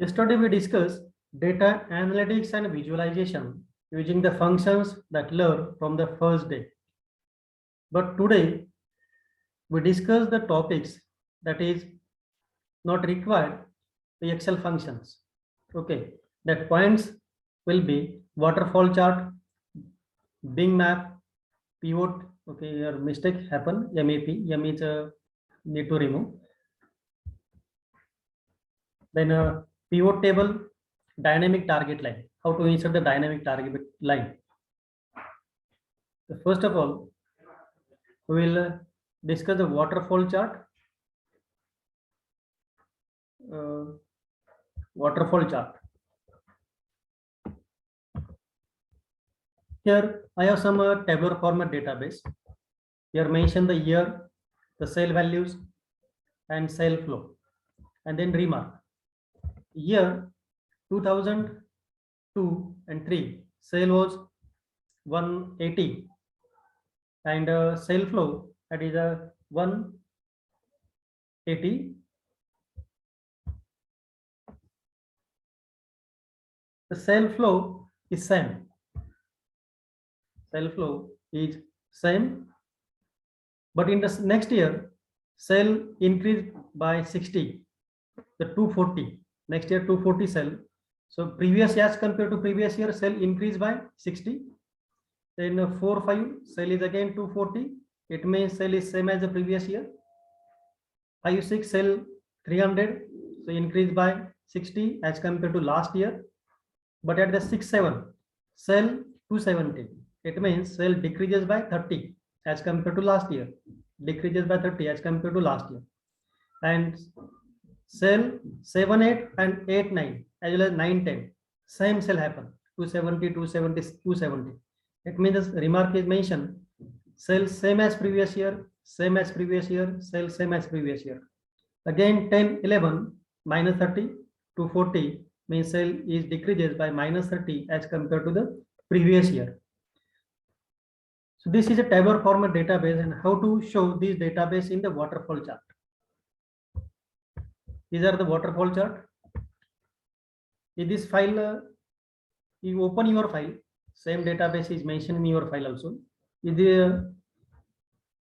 Yesterday we discussed data analytics and visualization using the functions that learn from the first day. But today we discuss the topics that is not required the Excel functions. Okay, that points will be waterfall chart, Bing map, pivot. Okay, your mistake happen. MAP, M is need to remove. Then pivot table, dynamic target line. How to insert the dynamic target line? So first of all, we will discuss the waterfall chart. Waterfall chart. Here I have some tabular format database. Here mention the year, the sale values, and sale flow, and then remark. Year 2002 and 3 sale was 180, and sale flow that is a 180. The sale flow is same. Sale flow is same, but in the next year, sale increased by 60, the 240. Next year 240 sale. So previous year as compared to previous year, sale increased by 60. Then 45 sale is again 240. It means sale is same as the previous year. 56 sale 300, so increased by 60 as compared to last year. But at the 67 sale 270. It means sale decreases by 30 as compared to last year, decreases by 30 as compared to last year. And sale 78 and 89 as well as 910, same sale happen, 270, 270, 270. It means the remark is mentioned, sale same as previous year, same as previous year, sale same as previous year. Again 10, 11, minus 30, 240 means sale is decreases by minus 30 as compared to the previous year. So this is a tabular format database, and how to show this database in the waterfall chart. These are the waterfall chart. In this file, you open your file, same database is mentioned in your file also. Is the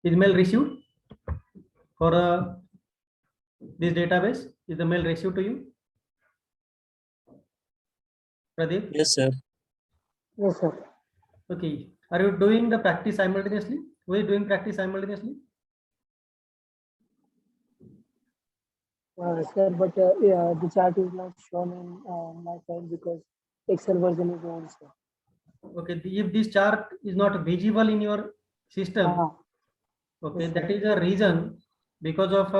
mail received for this database? Is the mail received to you, Pradeep? Yes, sir. Yes, sir. Okay. Are you doing the practice simultaneously? Who is doing practice simultaneously? Sir, but yeah, the chart is not shown in my file because Excel version is on, sir. Okay. If this chart is not visible in your system, okay, yes, that is a reason because of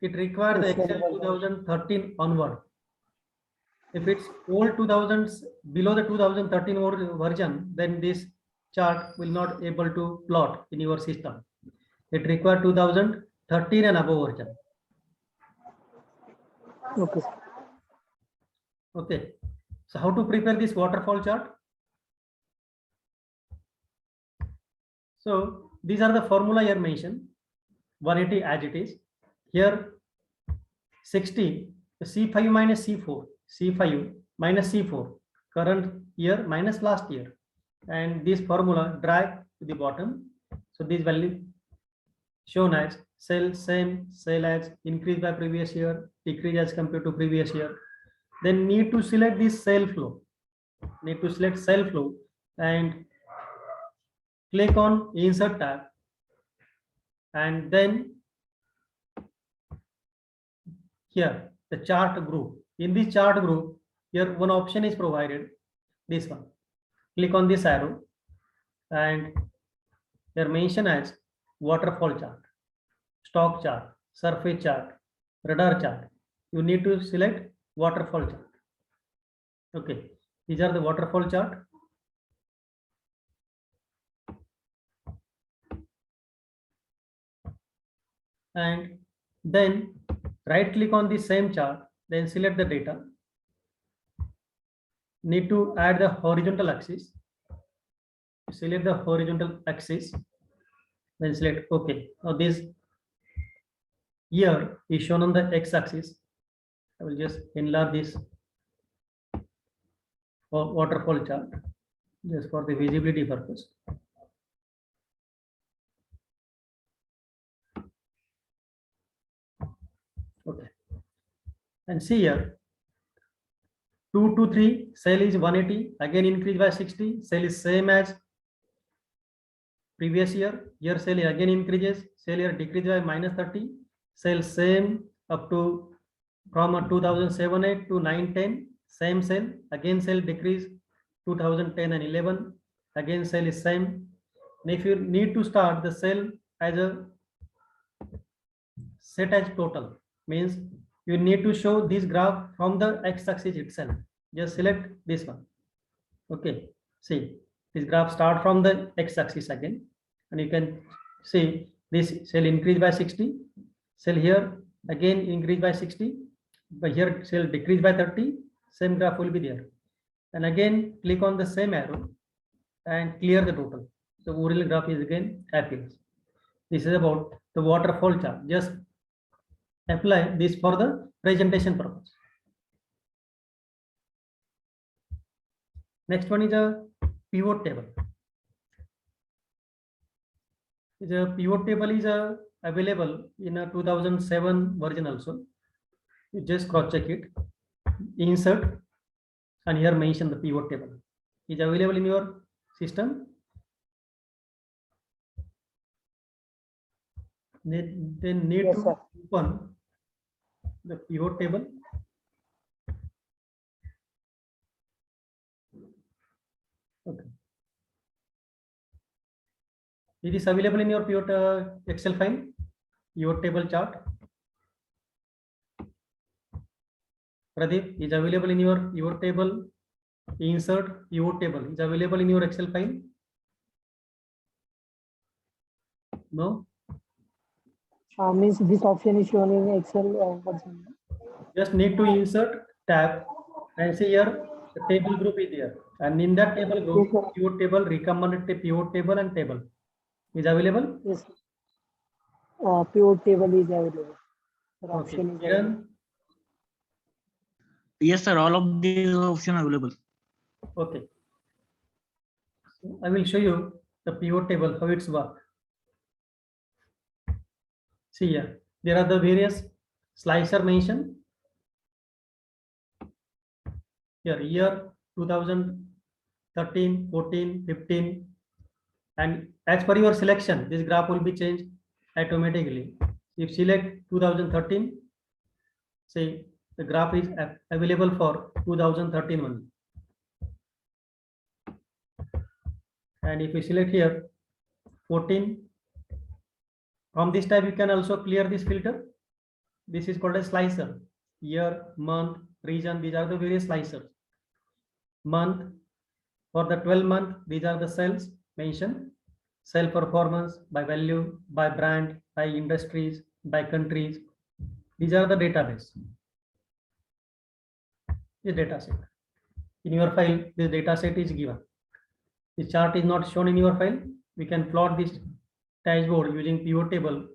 it requires the Excel 2013 onward. If it's old 2000s, below the 2013 version, then this chart will not able to plot in your system. It requires 2013 and above version. Okay. Okay. So how to prepare this waterfall chart? So these are the formula here mentioned. 180 as it is. Here 60, C5 minus C4, C5 minus C4, current year minus last year. And this formula drag to the bottom. So this value shown as sale same, sale as increase by previous year, decrease as compared to previous year. Then need to select this sale flow. Need to select sale flow and click on insert tab, and then here the chart group. In this chart group, here one option is provided, this one. Click on this arrow and they are mentioned as waterfall chart, stock chart, surface chart, radar chart. You need to select waterfall chart. Okay, these are the waterfall chart. And then right click on the same chart, then select the data. Need to add the horizontal axis. Select the horizontal axis, then select OK. Now this year is shown on the x-axis I will just enlarge this waterfall chart just for the visibility purpose. Okay, and see here 2 to 3 sale is 180, again increase by 60. Sale is same as previous year. Year sale again increases. Sale here decrease by minus 30. Sale same up to from 2007-8 to 9-10. Same sale. Again sale decrease 2010 and 11. Again sale is same. And if you need to start the sale as a set as total, means you need to show this graph from the x-axis itself. Just select this one. Okay, see this graph start from the x-axis again, and you can see this cell increase by 60, cell here again increase by 60, but here cell decrease by 30. Same graph will be there, and again click on the same arrow and clear the total. The original graph is again appears. This is about the waterfall chart. Just apply this for the presentation purpose. Next one is a pivot table. The pivot table is available in a 2007 version also. You just cross check it, insert, and here mention the pivot table is available in your system. Then need Yes, to sir. open the pivot table. Okay. It is available in your pivot Excel file, pivot table chart. Pradeep is available in your pivot table. Insert pivot table is available in your Excel file. No. Means this option is shown in Excel version. Just need to insert tab and see here the table group is there, and in that table group, Yes, sir. pivot table, recommended pivot table, and table is available. Yes. Pivot table is available. The Okay. option is Kiran, available. Yes, sir. All of these options available. okay. So I will show you the pivot table how it's work. See here, there are the various slicer mentioned. Here, year 2013, 14, 15, and as per your selection, this graph will be changed automatically. If select 2013, say the graph is available for 2013 only. And if we select here 14, from this type you can also clear this filter. This is called a slicer. Year, month, region, these are the various slicers. Month, for the 12 month, these are the cells mentioned. Cell performance by value, by brand, by industries, by countries. These are the database. This data set. In your file, this data set is given. The chart is not shown in your file. We can plot this dashboard using pivot table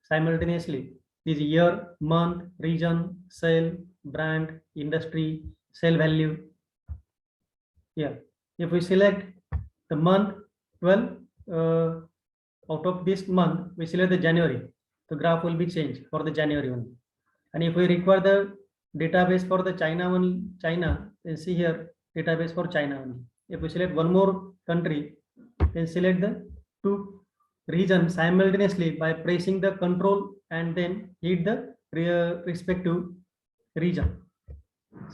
simultaneously. This year, month, region, cell, brand, industry, cell value. Here, if we select the month 12, out of this month, we select the January. The graph will be changed for the January one. And if we require the database for the China one, China, then see here database for China only. If we select one more country, then select the two region simultaneously by pressing the control and then hit the respective region.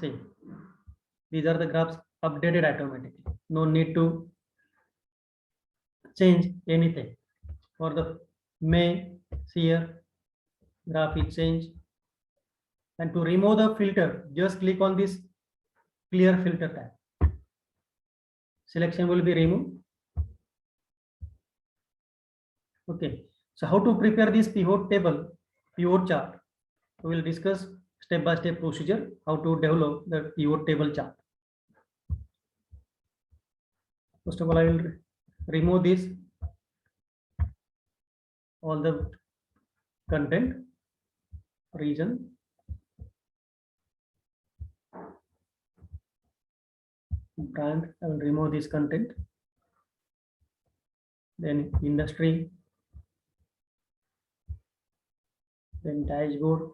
See, these are the graphs updated automatically. No need to change anything. For the May, see here graph is changed. And to remove the filter, just click on this clear filter tab. Selection will be removed. Okay, so how to prepare this pivot table, pivot chart? We will discuss step-by-step procedure how to develop the pivot table chart. First of all, I will remove this, all the content, region, brand. I will remove this content. Then industry, then dashboard,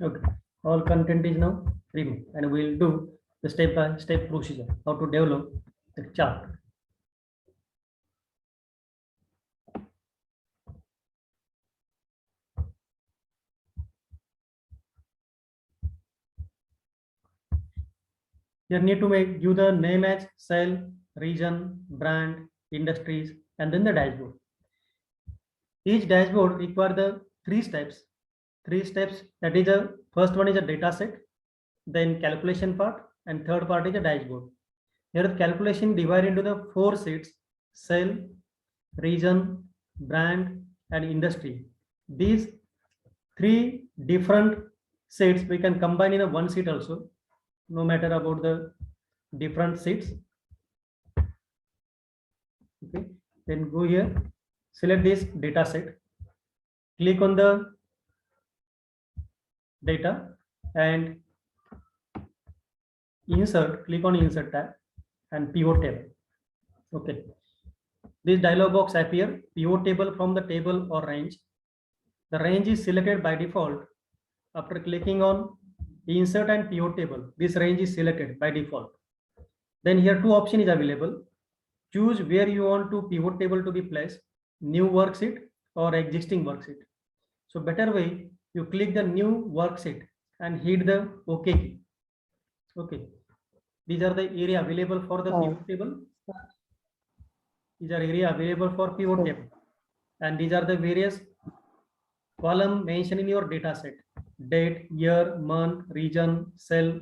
okay. All content is now removed, and we'll do the step-by-step procedure how to develop the chart. You need to give the name as cell, region, brand, industries, and then the dashboard. Each dashboard require the three steps. That is the first one is a data set, then calculation part, and third part is a dashboard. Here the calculation divided into the 4 sheets: cell, region, brand, and industry. These 3 different sheets we can combine in a one sheet also, no matter about the different sheets. Okay, then go here, select this data set, click on the data and insert, click on insert tab and pivot table. Okay, this dialog box appear, pivot table from the table or range. The range is selected by default. After clicking on insert and pivot table, this range is selected by default. Then here 2 options is available. Choose where you want to pivot table to be placed, new worksheet or existing worksheet. So better way, you click the new worksheet and hit the OK key. Okay, these are the area available for the pivot table. These are area available for pivot table, and these are the various column mentioned in your data set: date, year, month, region, cell,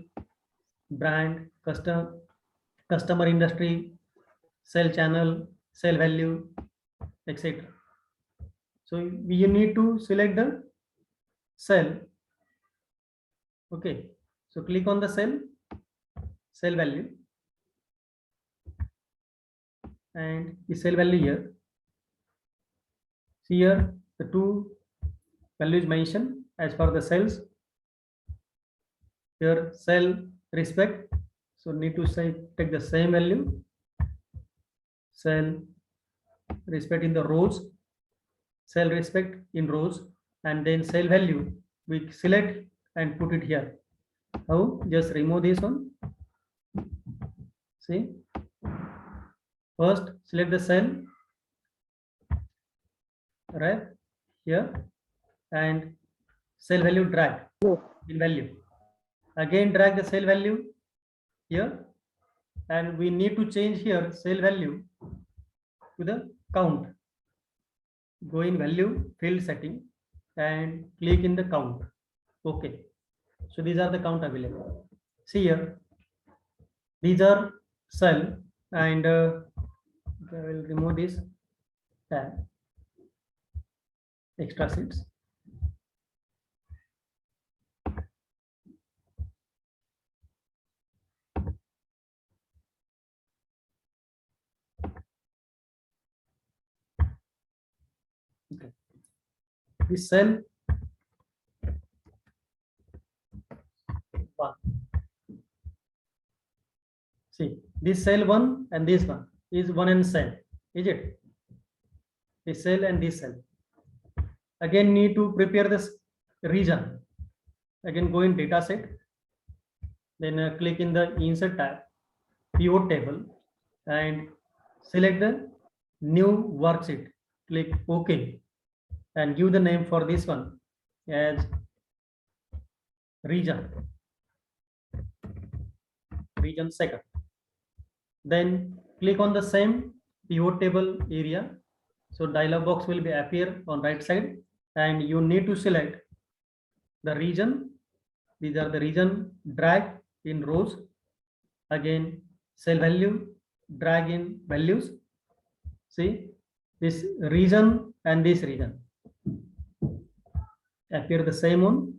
brand, customer industry, cell channel, cell value, etc. So you need to select the cell. Okay, so click on the cell value, and the cell value here. See here the 2 values mentioned as per the cells. Here cell respect, so need to say take the same value. Cell respect in the rows, cell respect in rows, and then cell value we select and put it here. How? Just remove this one. See, first select the cell, right here, and cell value drag in value. Again drag the cell value here, and we need to change here cell value to the count. Go in value field setting and click in the count. Okay, so these are the count available. See here, these are cell, and I will remove this tab, extra sheets. Okay, this cell 1. See, this cell 1 and this one is one and cell, is it? This cell and this cell. Again need to prepare this region. Again go in data set, then click in the insert tab, pivot table, and select the new worksheet. Click OK and give the name for this one as region 2. Then click on the same pivot table area. So dialog box will be appear on right side, and you need to select the region These are the region, drag in rows. Again, cell value, drag in values. See, this region and this region appear the same one.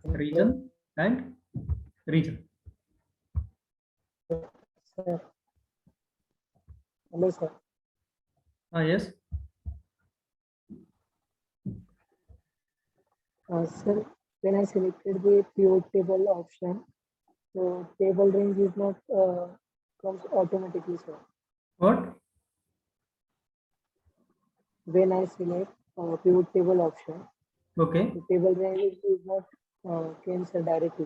Region and region. Sir. Hello, sir. Yes. Sir, when I selected the pivot table option, so table range is not comes automatically, sir. What? When I select pivot table option, Okay. the table range is not came, sir, directly.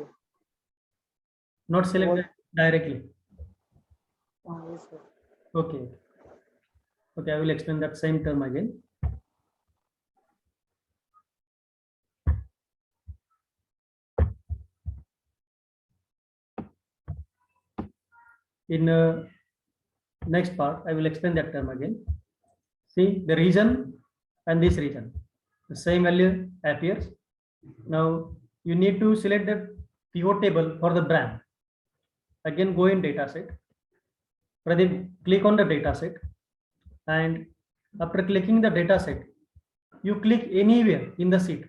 Not selected directly. Yes, sir. Okay. Okay, I will explain that same term again. In next part, I will explain that term again. See, the region and this region, the same value appears. Now you need to select the pivot table for the brand. Again, go in data set. Pradeep, click on the data set, and after clicking the data set, you click anywhere in the sheet.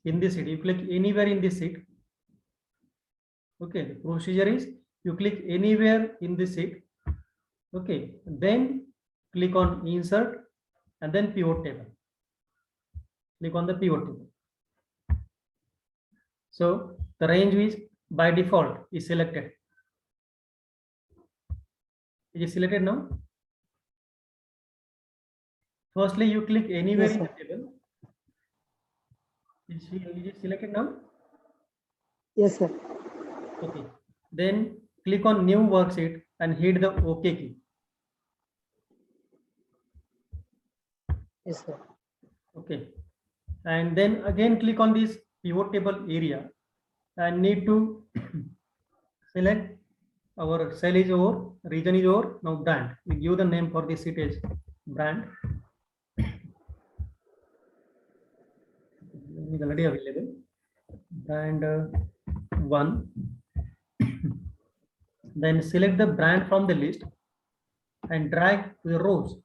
In this sheet, you click anywhere in this sheet. Okay, the procedure is you click anywhere in this sheet. Okay, then click on insert and then pivot table. Click on the pivot table. So the range is by default is selected. It is selected now. Firstly, you click anywhere Yes, in the sir. table. Is it selected now? Yes, sir. Okay. Then click on new worksheet and hit the OK key. Yes, sir. Okay. And then again click on this pivot table area and need to select our cell is over, region is over. Now brand. We give the name for this sheet as brand. Is already available. Brand 1. Then select the brand from the list and drag to the rows.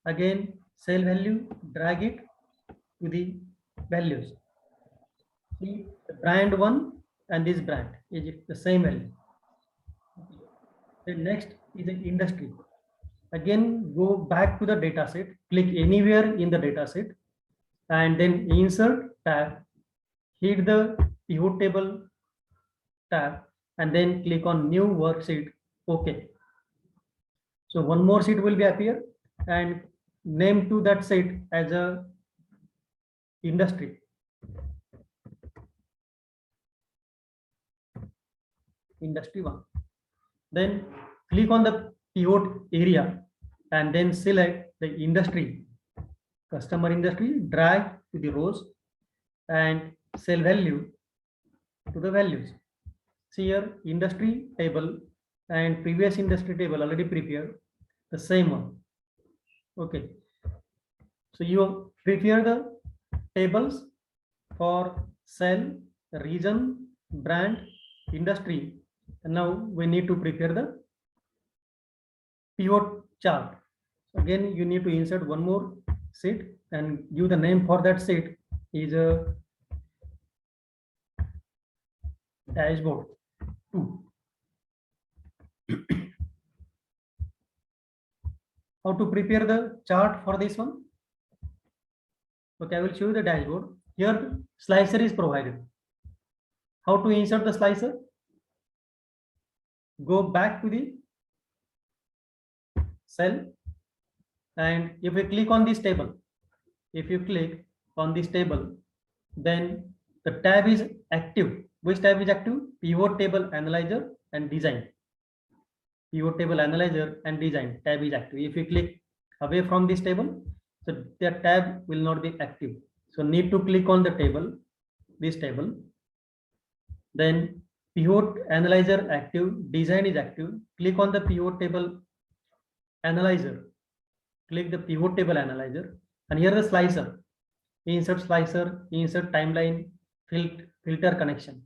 Again, cell value, drag it to the values. See, the brand 1 and this brand is the same value. Then next is the industry. Again, go back to the data set, click anywhere in the data set, and then insert tab, hit the pivot table tab, and then click on new worksheet. Okay. So one more sheet will be appear and name to that sheet as a industry. Industry 1. Then click on the pivot area and then select the industry, customer industry, drag to the rows and cell value to the values. See here, industry table and previous industry table already prepared, the same one. Okay. So you prepare the tables for cell, region, brand, industry. And now we need to prepare the pivot chart. Again, you need to insert one more sheet and give the name for that sheet is a dashboard 2. How to prepare the chart for this one? Okay, I will show you the dashboard. Here, slicer is provided. How to insert the slicer? Go back to the cell, and if we click on this table, then the tab is active. Which tab is active? Pivot table analyzer and design. Pivot table analyzer and design tab is active. If you click away from this table, so the tab will not be active. So need to click on the table, this table. Then pivot analyzer active, design is active. Click on the pivot table analyzer. Click the pivot table analyzer And here the slicer, insert slicer, insert timeline, filter connection.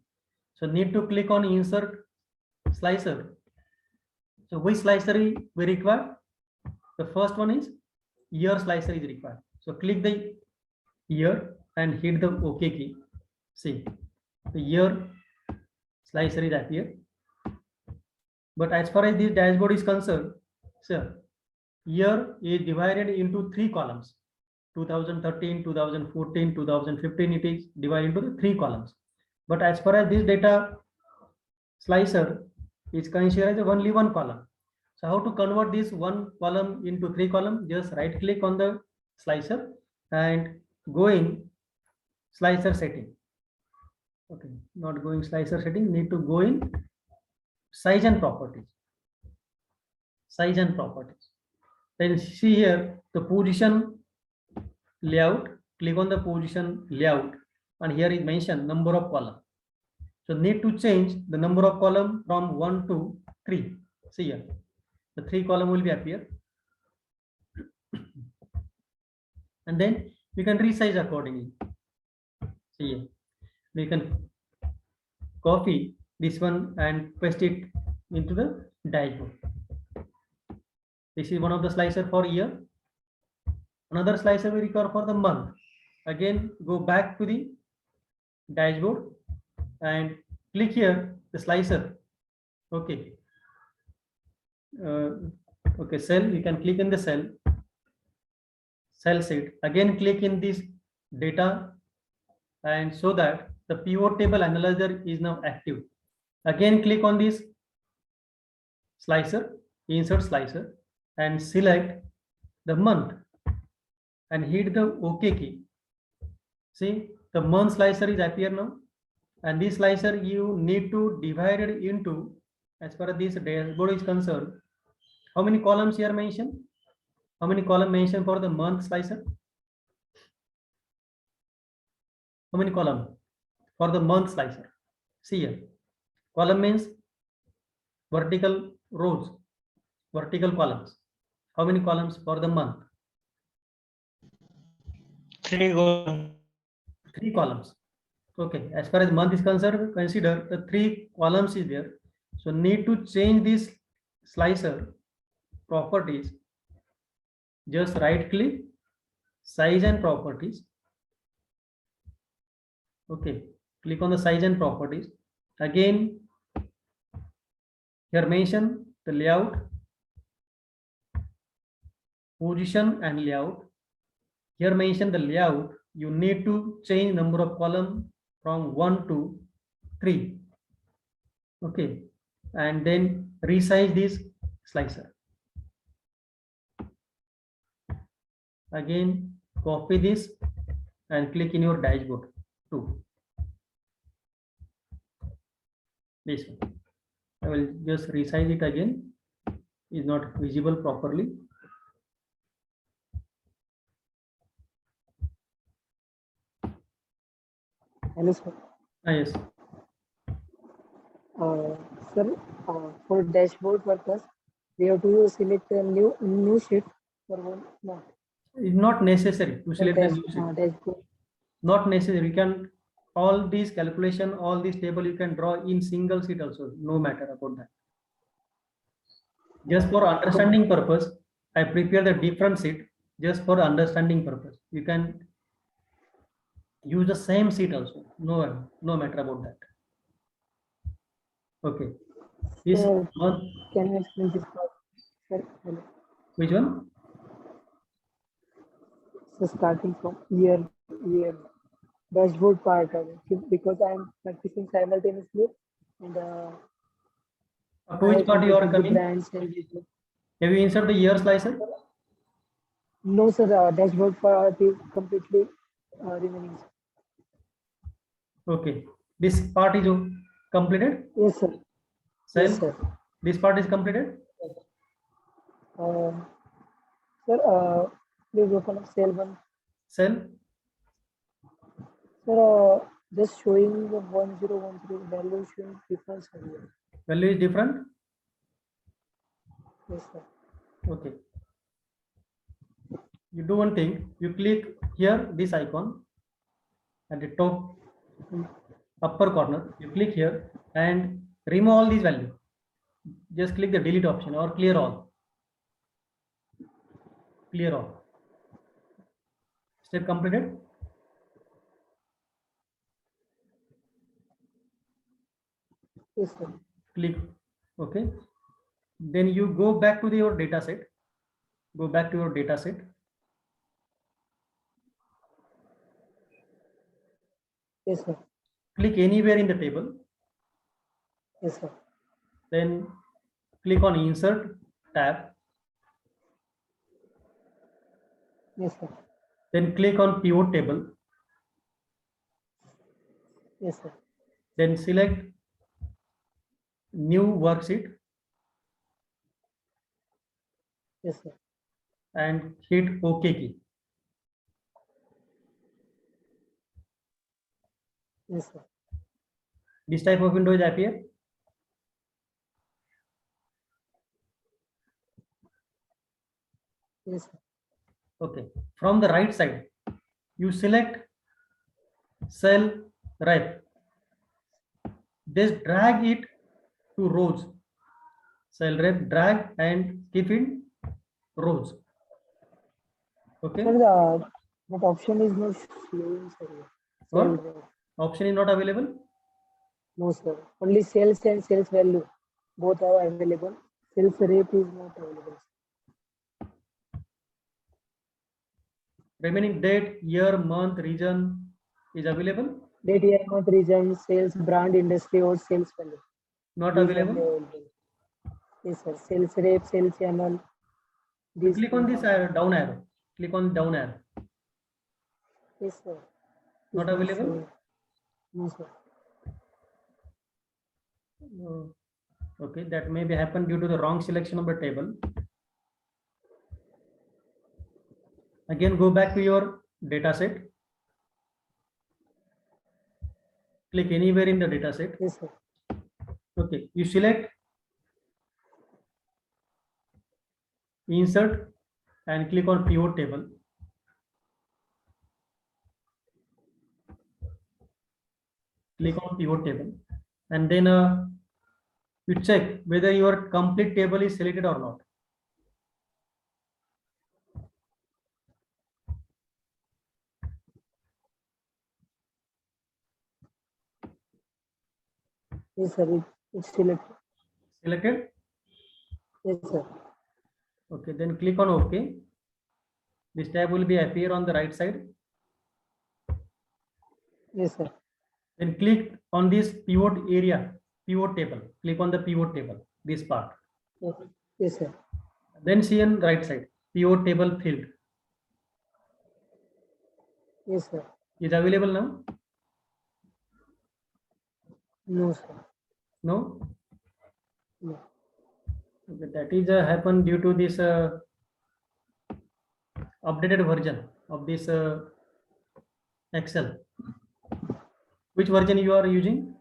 So need to click on insert slicer. So which slicer we require? The first one is year slicer is required. So click the year and hit the OK key. See, the year slicer is appear. But as far as this dashboard is concerned, sir, year is divided into 3 columns. 2013, 2014, 2015, it is divided into the 3 columns. But as far as this data slicer is considered as only 1 column. So how to convert this 1 column into 3 columns? Just right click on the slicer and go in slicer setting. Okay, not going slicer setting, need to go in size and properties. Size and properties. Then see here the position layout, click on the position layout, and here is mentioned number of column. So need to change the number of column from 1 to 3. See here, the 3 column will be appear. And then we can resize accordingly. See here, we can copy this one and paste it into the dashboard. This is one of the slicer for year. Another slicer we require for the month. Again, go back to the dashboard and click here the slicer. Okay. Okay, cell, you can click in the cell sheet. Again, click in this data, and so that the pivot table analyzer is now active. Again, click on this slicer, insert slicer, and select the month and hit the OK key. See, the month slicer is appear now, and this slicer you need to divide it into, as far as this dashboard is concerned, how many columns here mentioned? How many columns mentioned for the month slicer? How many columns for the month slicer? See here, column means vertical rows, vertical columns. How many columns for the month? 3 columns. 3 columns. Okay, as far as month is concerned, consider the 3 columns is there. So need to change this slicer properties. Just right click, size and properties. Okay, click on the size and properties. Again, here mention the layout, position and layout. Here mention the layout, you need to change number of column from 1 to 3. Okay, and then resize this slicer. Again, copy this and click in your dashboard too. This one. I will just resize it again. Is not visible properly. Hello, sir. Yes. Sir, for dashboard purpose, we have to select a new sheet for one. No. It's not necessary to select a new sheet. Dashboard. Not necessary. You can all these calculation, all these table you can draw in single sheet also. No matter about that. Just for understanding purpose, I prepare the different sheet just for understanding purpose. You can use the same sheet also. No matter about that. Okay. This month. Can you explain this part? Sir, hello. Which one? So starting from year dashboard part, because I am practicing simultaneously, and To which part you are coming? Have you insert the year slicer? No, sir. Dashboard part is completely remaining. Okay. This part is completed? Yes, sir. Cell? Yes, sir. This part is completed? Sir, please open up cell 1. Cell? Sir, just showing the 1013 value showing difference here. Value is different? Yes, sir. Okay. You do one thing, you click here, this icon at the top upper corner, you click here and remove all these values. Just click the delete option or clear all. Clear all. Step completed. Yes, sir. Click OK. Then you go back to your data set. Go back to your data set. Yes, sir. Click anywhere in the table. Yes, sir. Then click on Insert tab. Yes, sir. Then click on Pivot Table. Yes, sir. Then select New Worksheet Yes, sir. and hit OK key. Yes, sir. This type of window is appear. Yes, sir. Okay. From the right side, you select cell rep. Just drag it to rows. Cell rep, drag and keep in rows. Okay. Sir, that option is not showing, sir. What? Cell rep. Option is not available. No, sir. Only sales and sales value both are available. Sales rep is not available. Remaining date, year, month, region is available. Date, year, month, region, sales, brand, industry, or sales value. Not These are available. available. Yes, sir. Sales rep, sales channel. These Click on this down arrow. Click on down arrow. Yes, sir. Not It's available. showing. No, sir. Okay, that may be happen due to the wrong selection of the table. Again, go back to your data set. Click anywhere in the data set. Yes, sir. Okay, you select Insert and click on Pivot Table. Click on Pivot Table and then you check whether your complete table is selected or not. Yes, sir. It's selected. Selected? Yes, sir. Okay, then click on OK. This tab will be appear on the right side. Yes, sir. Then click on this pivot area, pivot table. Click on the pivot table, this part. Yes, yes, sir. Then see on right side, pivot table field. Yes, sir. Is available now? No, sir. No? No. Okay, that is happen due to this updated version of this Excel. Which version you are using?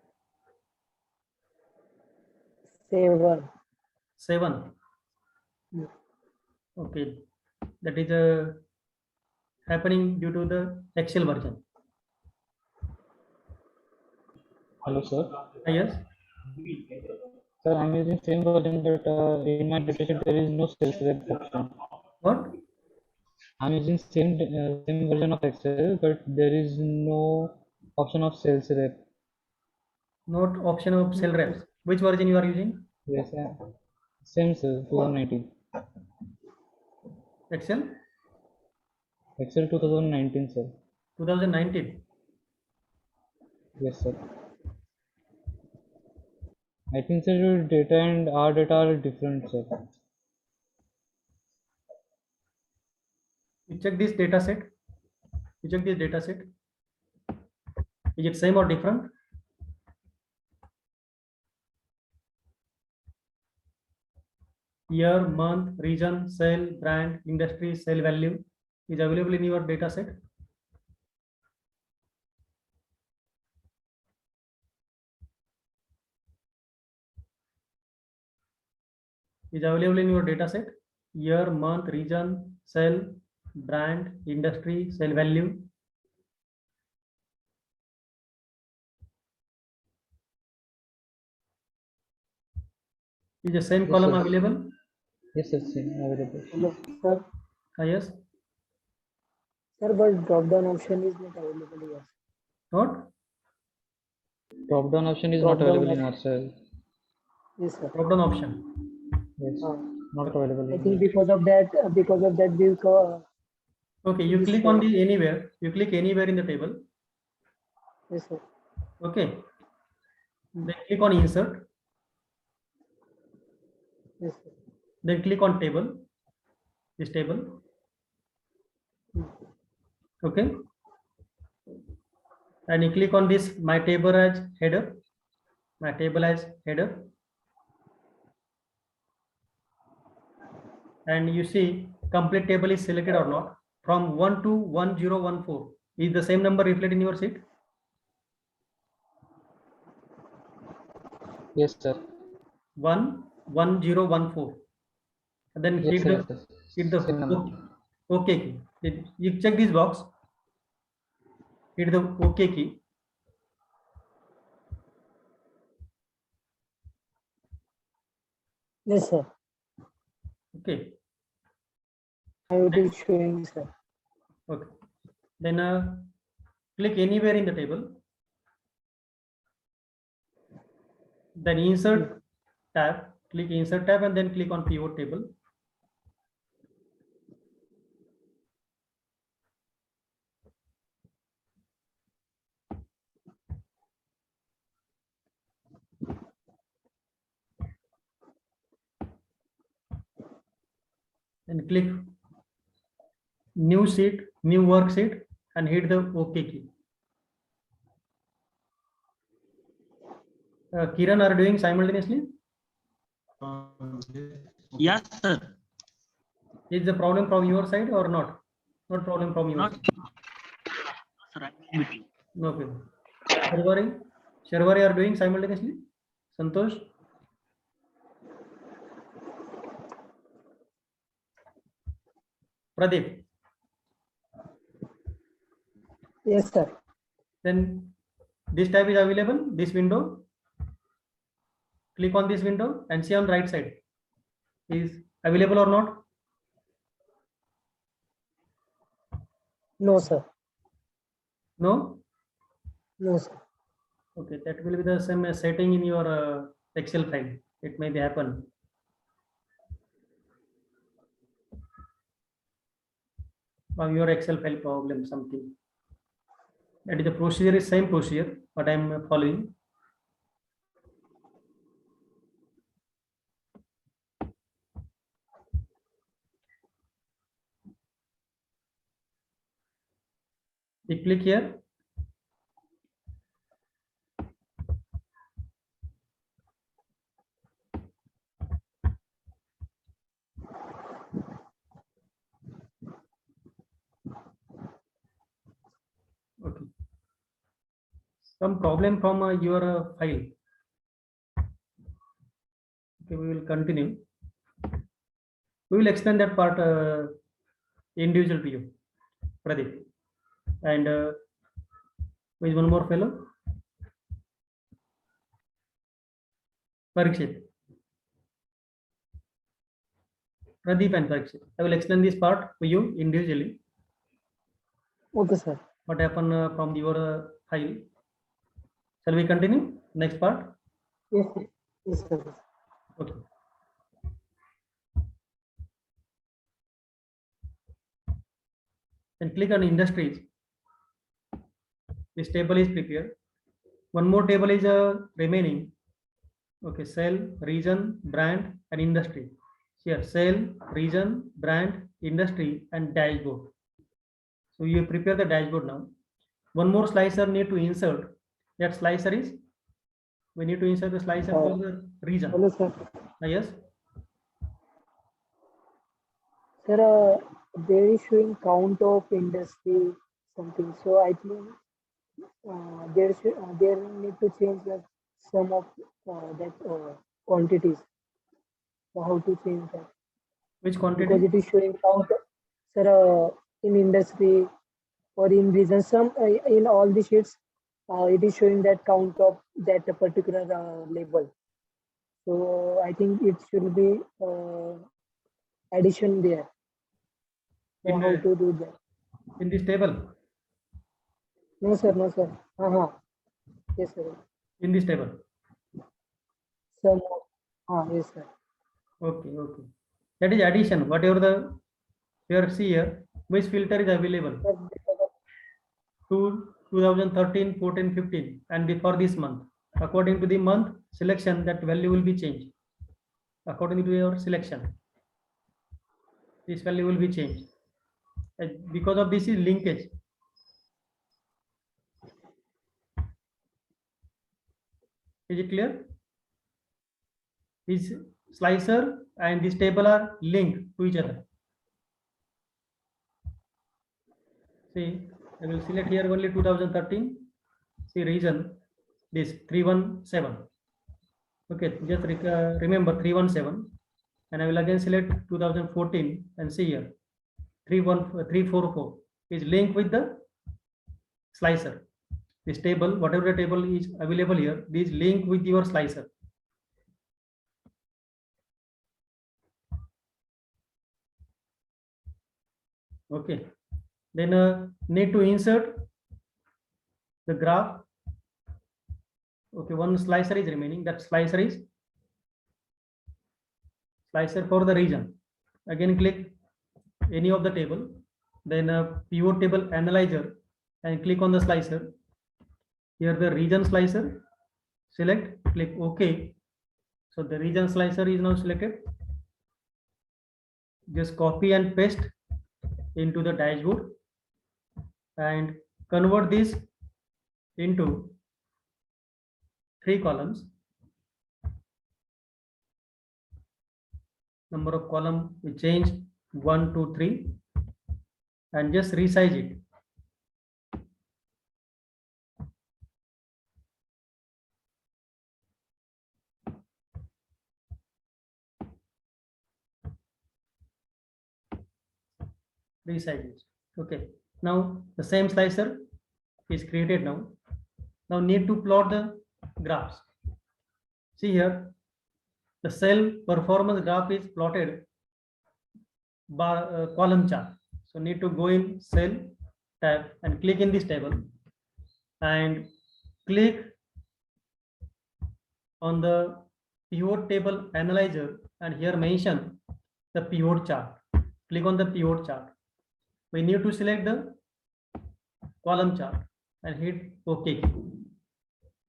7. 7. Yeah. Okay, that is happening due to the Excel version. Hello, sir. Yes. Sir, I'm using same version, but in my datasheet there is no sales rep option. What? I'm using same version of Excel, but there is no option of sales rep. Not option of cell reps. Which version you are using? Yes, same sir, 2019. Excel Excel 2019, sir. 2019. Yes, sir. I think sir, your data and our data are different, sir. You check this data set. You check this data set. Is it same or different? Year, month, region, sale, brand, industry, sale value is available in your data set. Is available in your data set. Year, month, region, sale, brand, industry, sale value. Is the same Yes, column sir. available? Yes, sir, same available. Hello, sir. Yes. Sir, but drop down option is not available here. What? Drop down option is Drop not down available in option. our cell. Yes, sir. Drop down option. Yes, Uh, not available I in think our. because of that we'll Okay, you Yes, click sir. on the anywhere. You click anywhere in the table. yes, sir. Okay. Then click on insert. Yes, sir. Then click on table. This table. Okay. And you click on this my table as header. My table as header. And you see complete table is selected or not. From 1 to 1014. Is the same number reflected in your sheet? Yes, sir. 1014. And then Yes, hit sir. the Yes, sir. hit the Same number. OK key. You check this box. Hit the OK key. Yes, sir. Okay. Now it is showing, sir. Okay. Then click anywhere in the table. Then insert tab. Click insert tab and then click on pivot table. And click new sheet, new worksheet, and hit the OK key. Kiran, are doing simultaneously? Yes, sir. Is the problem from your side or not? Not problem from your Not, side. sir, I'm with you. Okay. Sharwari are doing simultaneously? Santosh? Pradeep? Yes, sir. Then this tab is available, this window. Click on this window and see on right side. Is available or not? No, sir. No? No, sir. Okay, that will be the same setting in your Excel file. It may be happen. Or your Excel file problem, something. That is the procedure is same procedure, but I am following. You click here. Okay. Some problem from your file. Okay, we will continue. We will explain that part individual to you, Pradeep. And there is one more fellow, Parikshit. Pradeep and Parikshit. I will explain this part to you individually. Okay, sir. What happened from your file. Shall we continue? Next part? Yes, sir. Yes, sir. Okay. Then click on industries. This table is prepared. One more table is remaining. Okay, sale, region, brand, and industry. Here, sale, region, brand, industry, and dashboard. So you prepare the dashboard now. One more slicer need to insert. That slicer is, we need to insert the slicer for the region. Hello, sir. Yes. Sir, there is showing count of industry something. So I think there need to change that some of that quantities. So how to change that? Which Because quantity? it is showing count. Sir, in industry or in region. Some in all the sheets, it is showing that count of that particular label. So I think it should be addition there. So how to do that? in this table, No sir, no sir. Yes sir. in this table. Some. Yes sir. Okay. That is addition. Whatever the here see here, which filter is available to 2013, 14, 15, and for this month. According to the month selection, that value will be changed. According to your selection, this value will be changed. Because of this is linkage. Is it clear? This slicer and this table are linked to each other. See, I will select here only 2013. See region, this 317. Okay, just remember 317, and I will again select 2014 and see here 344 is linked with the slicer. This table, whatever the table is available here, this link with your slicer. Okay, then need to insert the graph. Okay, one slicer is remaining. That slicer is slicer for the region. Again, click any of the table, then pivot table analyzer, and click on the slicer. Here the region slicer. Select, click OK. So the region slicer is now selected. Just copy and paste into the dashboard and convert this into 3 columns. Number of column we change 1, 2, 3 and just resize it. Resize it. Okay, now the same slicer is created now. Now need to plot the graphs. See here, the cell performance graph is plotted by column chart. So need to go in cell tab and click in this table and click on the pivot table analyzer, and here mention the pivot chart. Click on the pivot chart. We need to select the column chart and hit OK.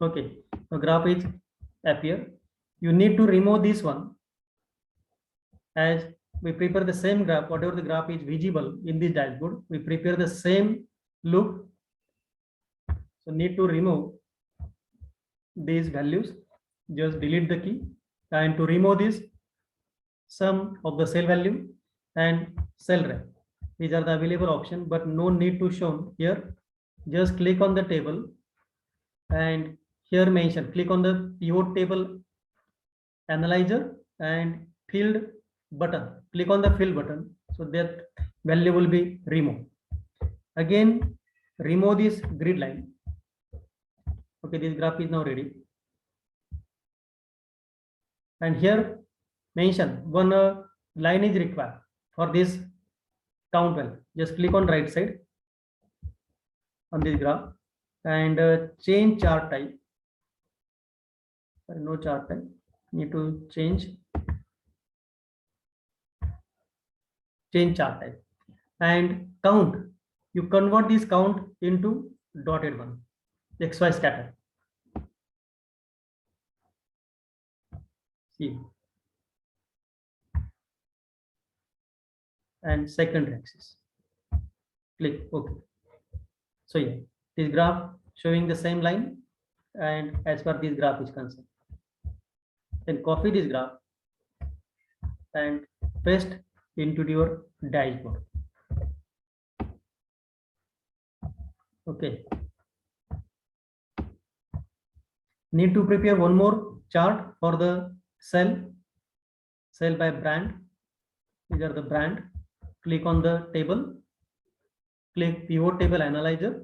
Okay, the graph is appear. You need to remove this one as we prepare the same graph. Whatever the graph is visible in this dashboard, we prepare the same look. So need to remove these values. Just delete the key, and to remove this sum of the cell value and cell rep. These are the available options, but no need to show here. Just click on the table and here mention, click on the pivot table analyzer and field button. Click on the field button so that value will be removed. Again, remove this grid line. Okay, this graph is now ready. And here mention one line is required for this count value. Just click on right side on this graph and change chart type. No chart type. Need to change chart type and count. You convert this count into dotted one. XY scatter. See. And secondary axis. Click OK. So yeah, this graph showing the same line, and as far this graph is concerned, then copy this graph and paste into your dashboard. Okay. Need to prepare one more chart for the cell by brand. These are the brand. Click on the table click pivot table analyzer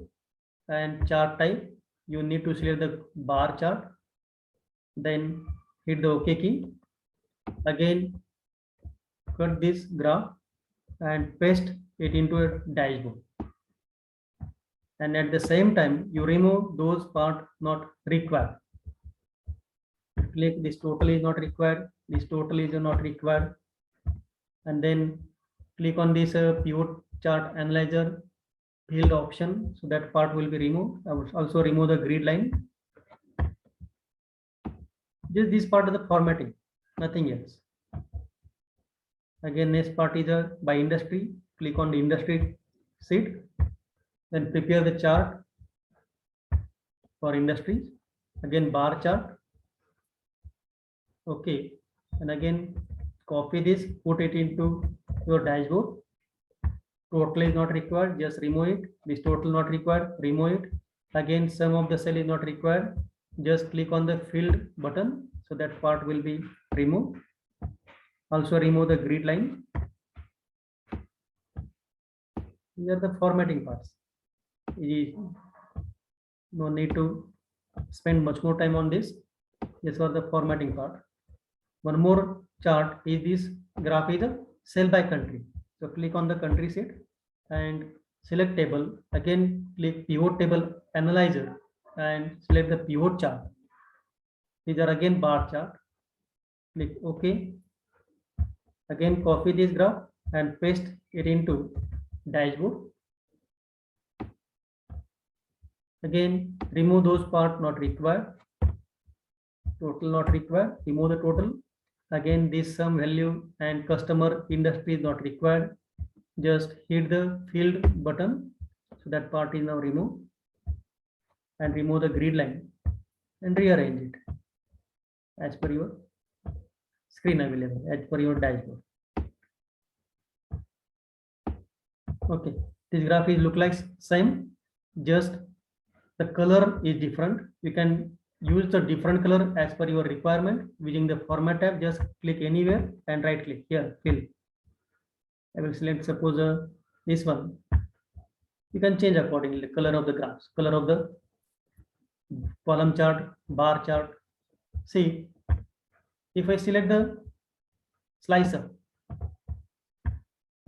and chart type. You need to select the bar chart, then hit the OK key. Again, cut this graph and paste it into a dashboard. And at the same time, you remove those parts not required. Click this total is not required, this total is not required, and then click on this pivot chart analyzer field option, so that part will be removed. I will also remove the grid line. Just this part of the formatting, nothing else. Again, next part is by industry. Click on the industry sheet, then prepare the chart for industries. Again, bar chart. Okay, and again copy this, put it into your dashboard. Total is not required, just remove it. This total not required, remove it. Again, sum of the cell is not required, just click on the filled button, so that part will be removed. Also remove the grid line. These are the formatting parts. No need to spend much more time on this. This was the formatting part. One more chart is this graph is a cell by country. So click on the country sheet and select table. Again, click pivot table analyzer and select the pivot chart. These are again bar chart. Click OK. Again, copy this graph and paste it into dashboard. Again, remove those parts not required. Total not required, remove the total. Again, this sum value and customer industry is not required. Just hit the field button, so that part is now removed, and remove the grid line and rearrange it as per your screen available, as per your dashboard. Okay, this graph is look like same, just the color is different. You can use the different color as per your requirement using the format tab. Just click anywhere and right click here, fill. I will select suppose this one. You can change accordingly the color of the graphs, color of the column chart, bar chart. See, if I select the slicer,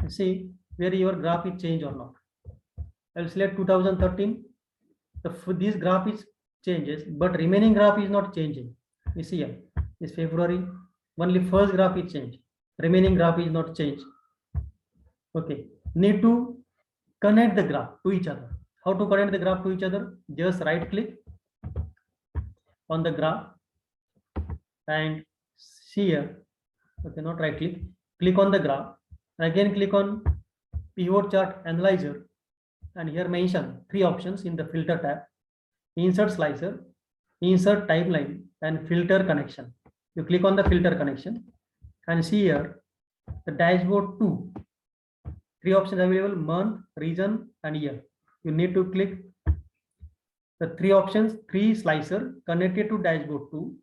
see where your graph is changed or not. I will select 2013. This graph is changes, but remaining graph is not changing. You see here, this February, only first graph is changed. Remaining graph is not changed. Okay, need to connect the graph to each other. How to connect the graph to each other? Just right click on the graph and see here. Okay, not right click. Click on the graph. Again, click on pivot chart analyzer, and here mention 3 options in the filter tab: insert slicer, insert timeline, and filter connection. You click on the filter connection and see here the dashboard 2. 3 options available: month, region, and year. You need to click the 3 options: 3 slicer connected to dashboard 2,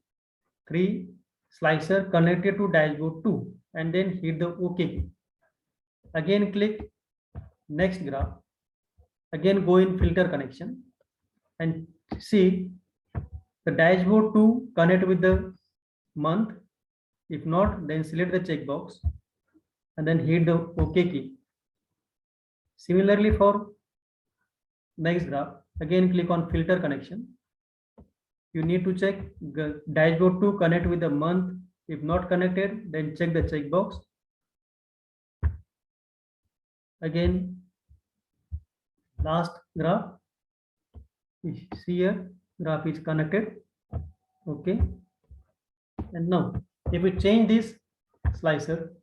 3 slicer connected to dashboard 2, and then hit the OK key. Again, click next graph. Again, go in filter connection and see the dashboard 2 connect with the month. If not, then select the checkbox and then hit the OK key. Similarly, for next graph, again click on filter connection. You need to check the dashboard 2 connect with the month. If not connected, then check the checkbox. Again, last graph, see here, graph is connected. Okay, and now if we change this slicer,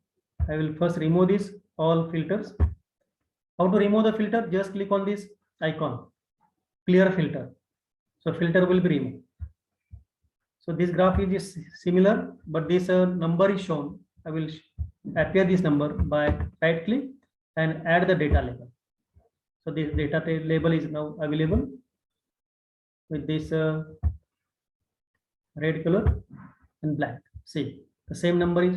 I will first remove this all filters. How to remove the filter? Just click on this icon, clear filter. So filter will be removed. So this graph is similar, but this number is shown. I will appear this number by right click and add the data label. So this data label is now available with this red color and black. See, the same number is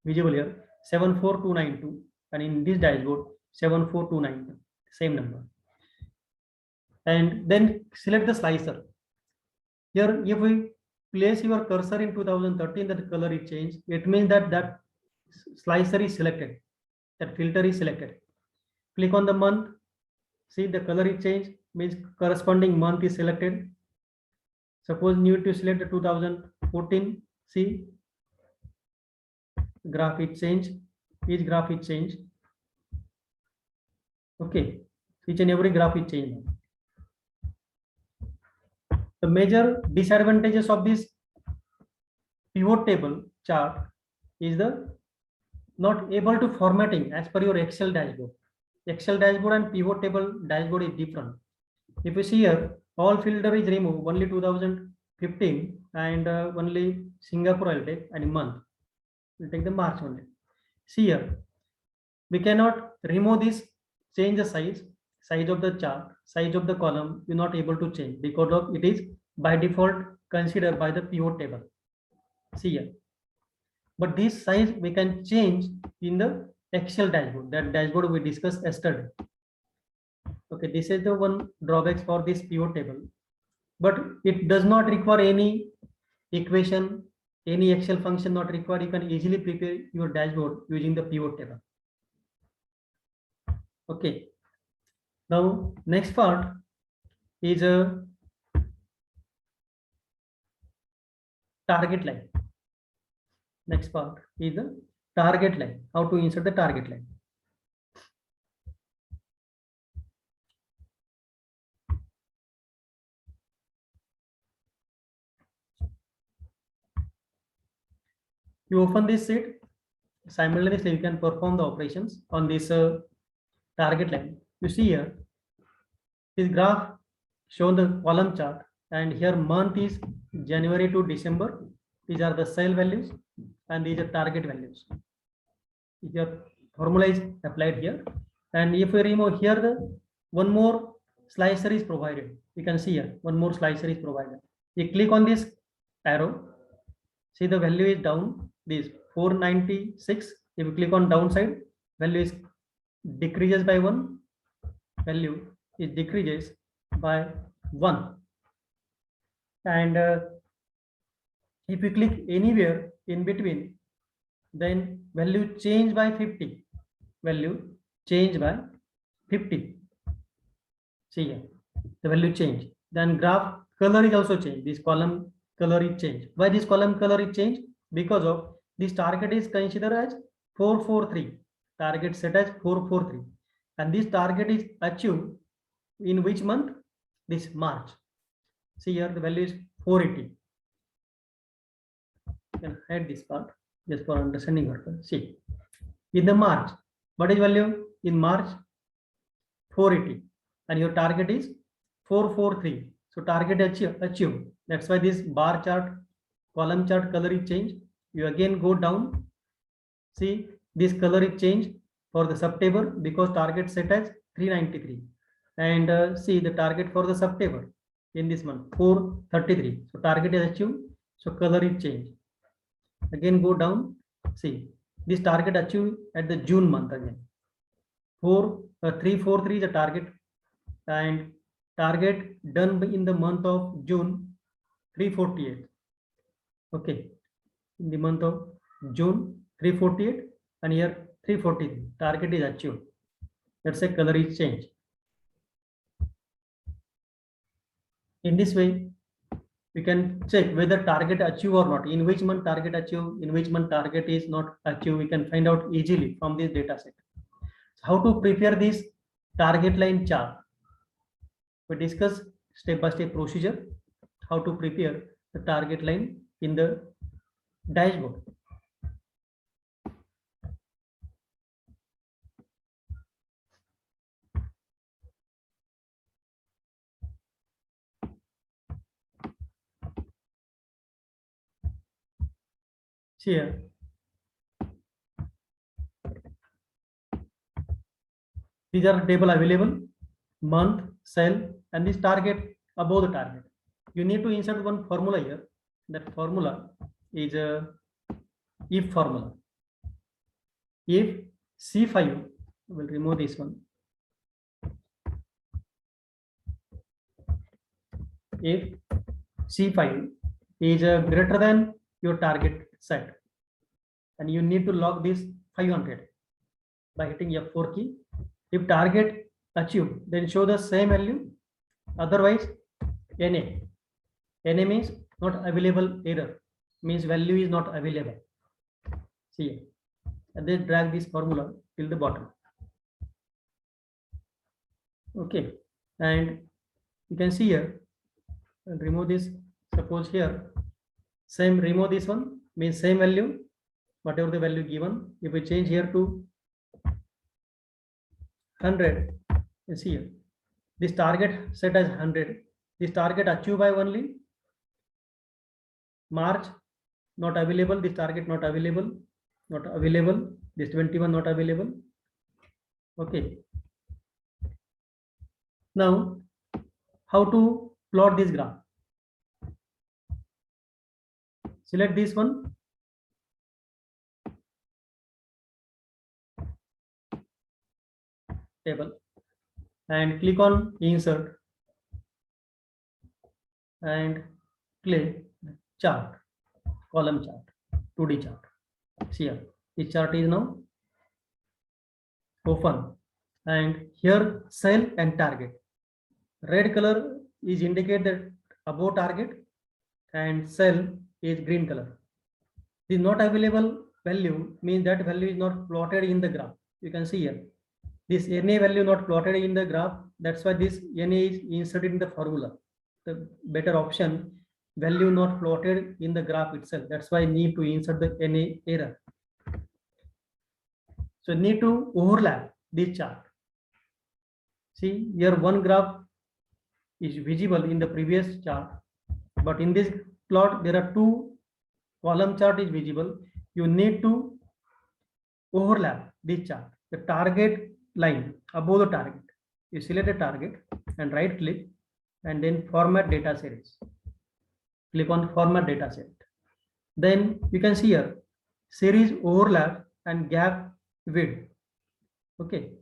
visible here, 74292, and in this dashboard 74292. same number. And then select the slicer. Here, if we place your cursor in 2013, that color is changed. It means that that slicer is selected, that filter is selected. Click on the month. See, the color is changed, means corresponding month is selected. Suppose you need to select the 2014. See, graph is changed. Each graph is changed. Okay, each and every graph is changed. The major disadvantages of this pivot table chart is the not able to formatting as per your Excel dashboard. Excel dashboard and pivot table dashboard is different. If you see here, all filter is removed, only 2015 and only Singapore I'll take and month. We'll take the March only. See here, we cannot remove this, change the size of the chart, size of the column. You're not able to change because of it is by default considered by the pivot table. See here. But this size we can change in the Excel dashboard, that dashboard we discussed yesterday. Okay, this is the one drawbacks for this pivot table, but it does not require any equation, any Excel function not required. You can easily prepare your dashboard using the pivot table. Okay, now next part is a target line. Next part is the target line. How to insert the target line. You open this sheet, simultaneously you can perform the operations on this target line. You see here, this graph shown the column chart, and here month is January to December. These are the cell values and these are target values. Your formula is applied here, and if we remove here, the one more slicer is provided. You can see here one more slicer is provided. You click on this arrow, see the value is down, this 496. If you click on downside, value is decreases by 1, value is decreases by 1. And if you click anywhere in between, then value change by 50, value change by 50. See here, the value change. Then graph color is also changed. This column color is changed. Why this column color is changed? Because of this target is considered as 443. Target set as 443, and this target is achieved in which month? This March. See here, the value is 480. You can hide this part just for understanding purpose. See, in the March, what is value in March? 480, and your target is 443. So target achieved. That's why this bar chart, column chart color is changed. You again go down. See, this color is changed for the September because target set as 393, and see the target for the September in this month 433. So target is achieved. So color is changed. Again go down. See, this target achieved at the June month again. 343 is the target, and target done in the month of June 348. Okay, in the month of June 348, and here 343. Target is achieved. Let's say color is changed. In this way, we can check whether target achieved or not. In which month target achieved, in which month target is not achieved. We can find out easily from this data set. How to prepare this target line chart? We discuss step-by-step procedure how to prepare the target line in the dashboard. Here, these are table available, month, cell, and this target above the target. You need to insert one formula here. That formula is a if formula. If C5, we'll remove this one. if C5 is greater than your target set, and you need to log this 500 by hitting F4 key. If target achieved, then show the same value. Otherwise, NA. NA means not available error, means value is not available. See here. And then drag this formula till the bottom. Okay, and you can see here, I'll remove this. Suppose here, same, remove this one, means same value, whatever the value given. If we change here to 100, you see here, this target set as 100. This target achieved by only March, not available. This target not available, not available. This 21 not available. Okay. Now, how to plot this graph? Select this one. Table and click on insert and click chart, column chart, 2D chart. See here, this chart is now open, and here cell and target. Red color is indicate that above target, and cell is green color. The not available value means that value is not plotted in the graph. You can see here, this NA value not plotted in the graph. That's why this NA is inserted in the formula. The better option, value not plotted in the graph itself. That's why I need to insert the NA error. So need to overlap this chart. See here, one graph is visible in the previous chart, but in this plot there are two column chart is visible. You need to overlap this chart. The target line above the target. You select a target and right click and then format data series. Click on format data set. Then you can see here series overlap and gap width. Okay,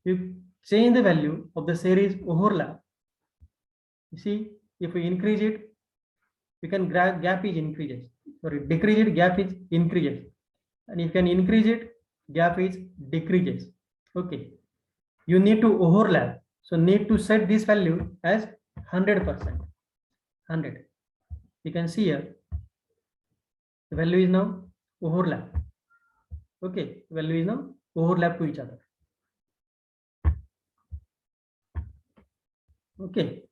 you change the value of the series overlap. You see, if we increase it, you can grab gap is increases. Sorry, decrease it, gap is increases, and you can increase it, gap is decreases. Okay, you need to overlap, so need to set this value as 100%. 100. You can see here the value is now overlap. Okay, value is now overlap to each other. Okay,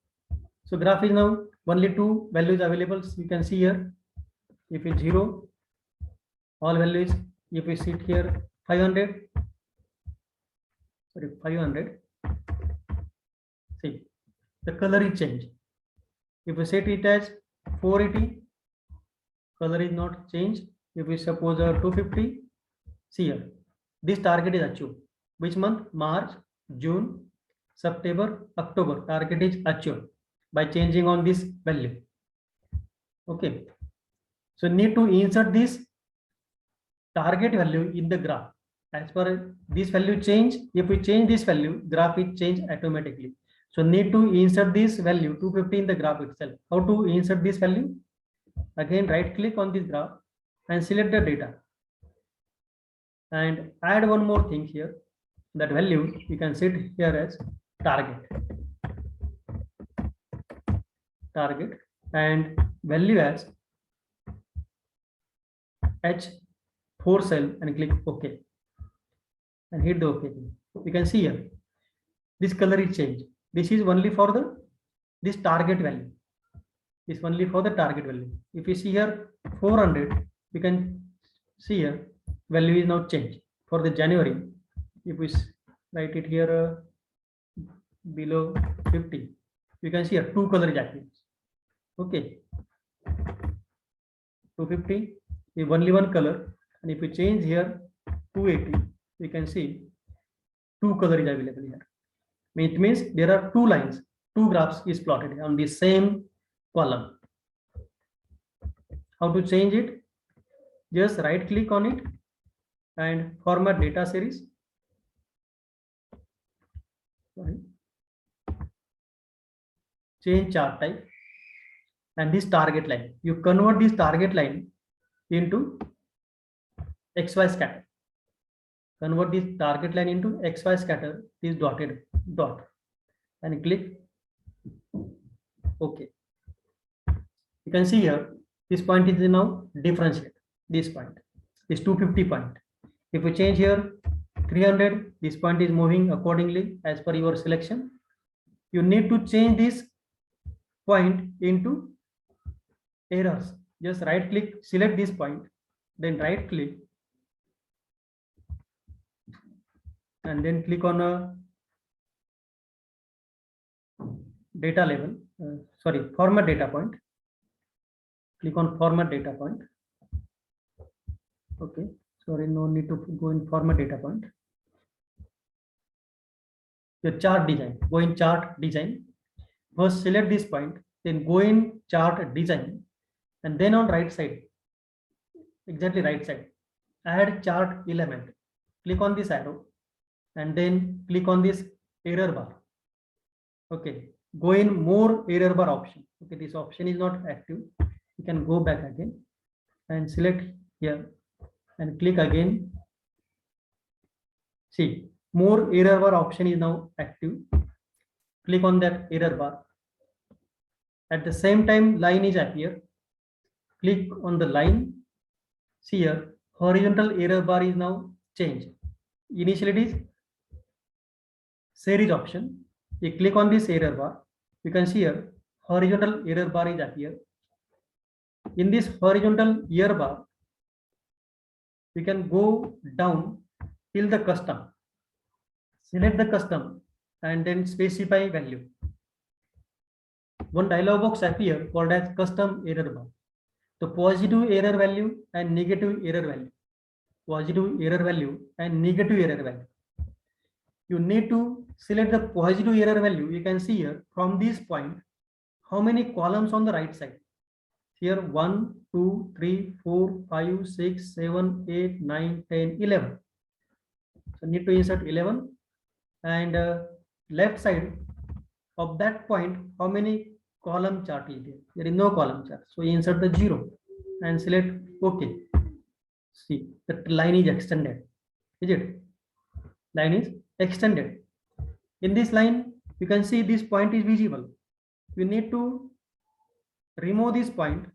so graph is now only two values available. So you can see here, if it's 0, all values. If we sit here 500, sorry, 500, see the color is changed. If we set it as 480, color is not changed. If we suppose 250, see here, this target is achieved. Which month? March, June, September, October. Target is achieved by changing on this value. Okay, so need to insert this target value in the graph. As per this value change, if we change this value, graph is changed automatically. So need to insert this value 250 in the graph itself. How to insert this value? Again, right click on this graph and select the data and add one more thing here. That value you can set here as target and value as H4 cell and click OK and hit the OK key. You can see here this color is changed. This is only for the this target value. This only for the target value. If you see here 400, you can see here value is now changed for the January. If we write it here below 50, you can see here two color is active. Okay, 250 is only one color, and if we change here 280, you can see two color is available here. It means there are two lines, two graphs is plotted on the same column. How to change it? Just right click on it and format data series. Sorry. Change chart type and this target line. You convert this target line into XY scatter. Convert this target line into XY scatter, this dotted dot, and click OK. You can see here, this point is now differentiate. This point, this 250 point. If you change here 300, this point is moving accordingly as per your selection. You need to change this point into errors. Just right click, select this point, then right click, and then click on a data level, format data point. Click on format data point. Okay, sorry, no need to go in format data point. Your chart design, go in chart design. First select this point, then go in chart design, and then on right side, exactly right side, add chart element. Click on this arrow, and then click on this error bar. Okay, go in more error bar option. Okay, this option is not active. You can go back again and select here and click again. See, more error bar option is now active. Click on that error bar. At the same time, line is appear. Click on the line. See here, horizontal error bar is now changed. Initially it is series option. You click on this error bar. You can see here, horizontal error bar is appear. In this horizontal error bar, we can go down till the custom. Select the custom and then specify value. One dialog box appear called as custom error bar. The positive error value and negative error value. Positive error value and negative error value. You need to select the positive error value. You can see here from this point, how many columns on the right side. Here 1, 2, 3, 4, 5, 6, 7, 8, 9, 10, 11. So need to insert 11, and left side of that point, how many column chart is there? There is no column chart. So insert the 0 and select OK. See, the line is extended. Is it? Line is extended. In this line, you can see this point is visible. You need to remove this point.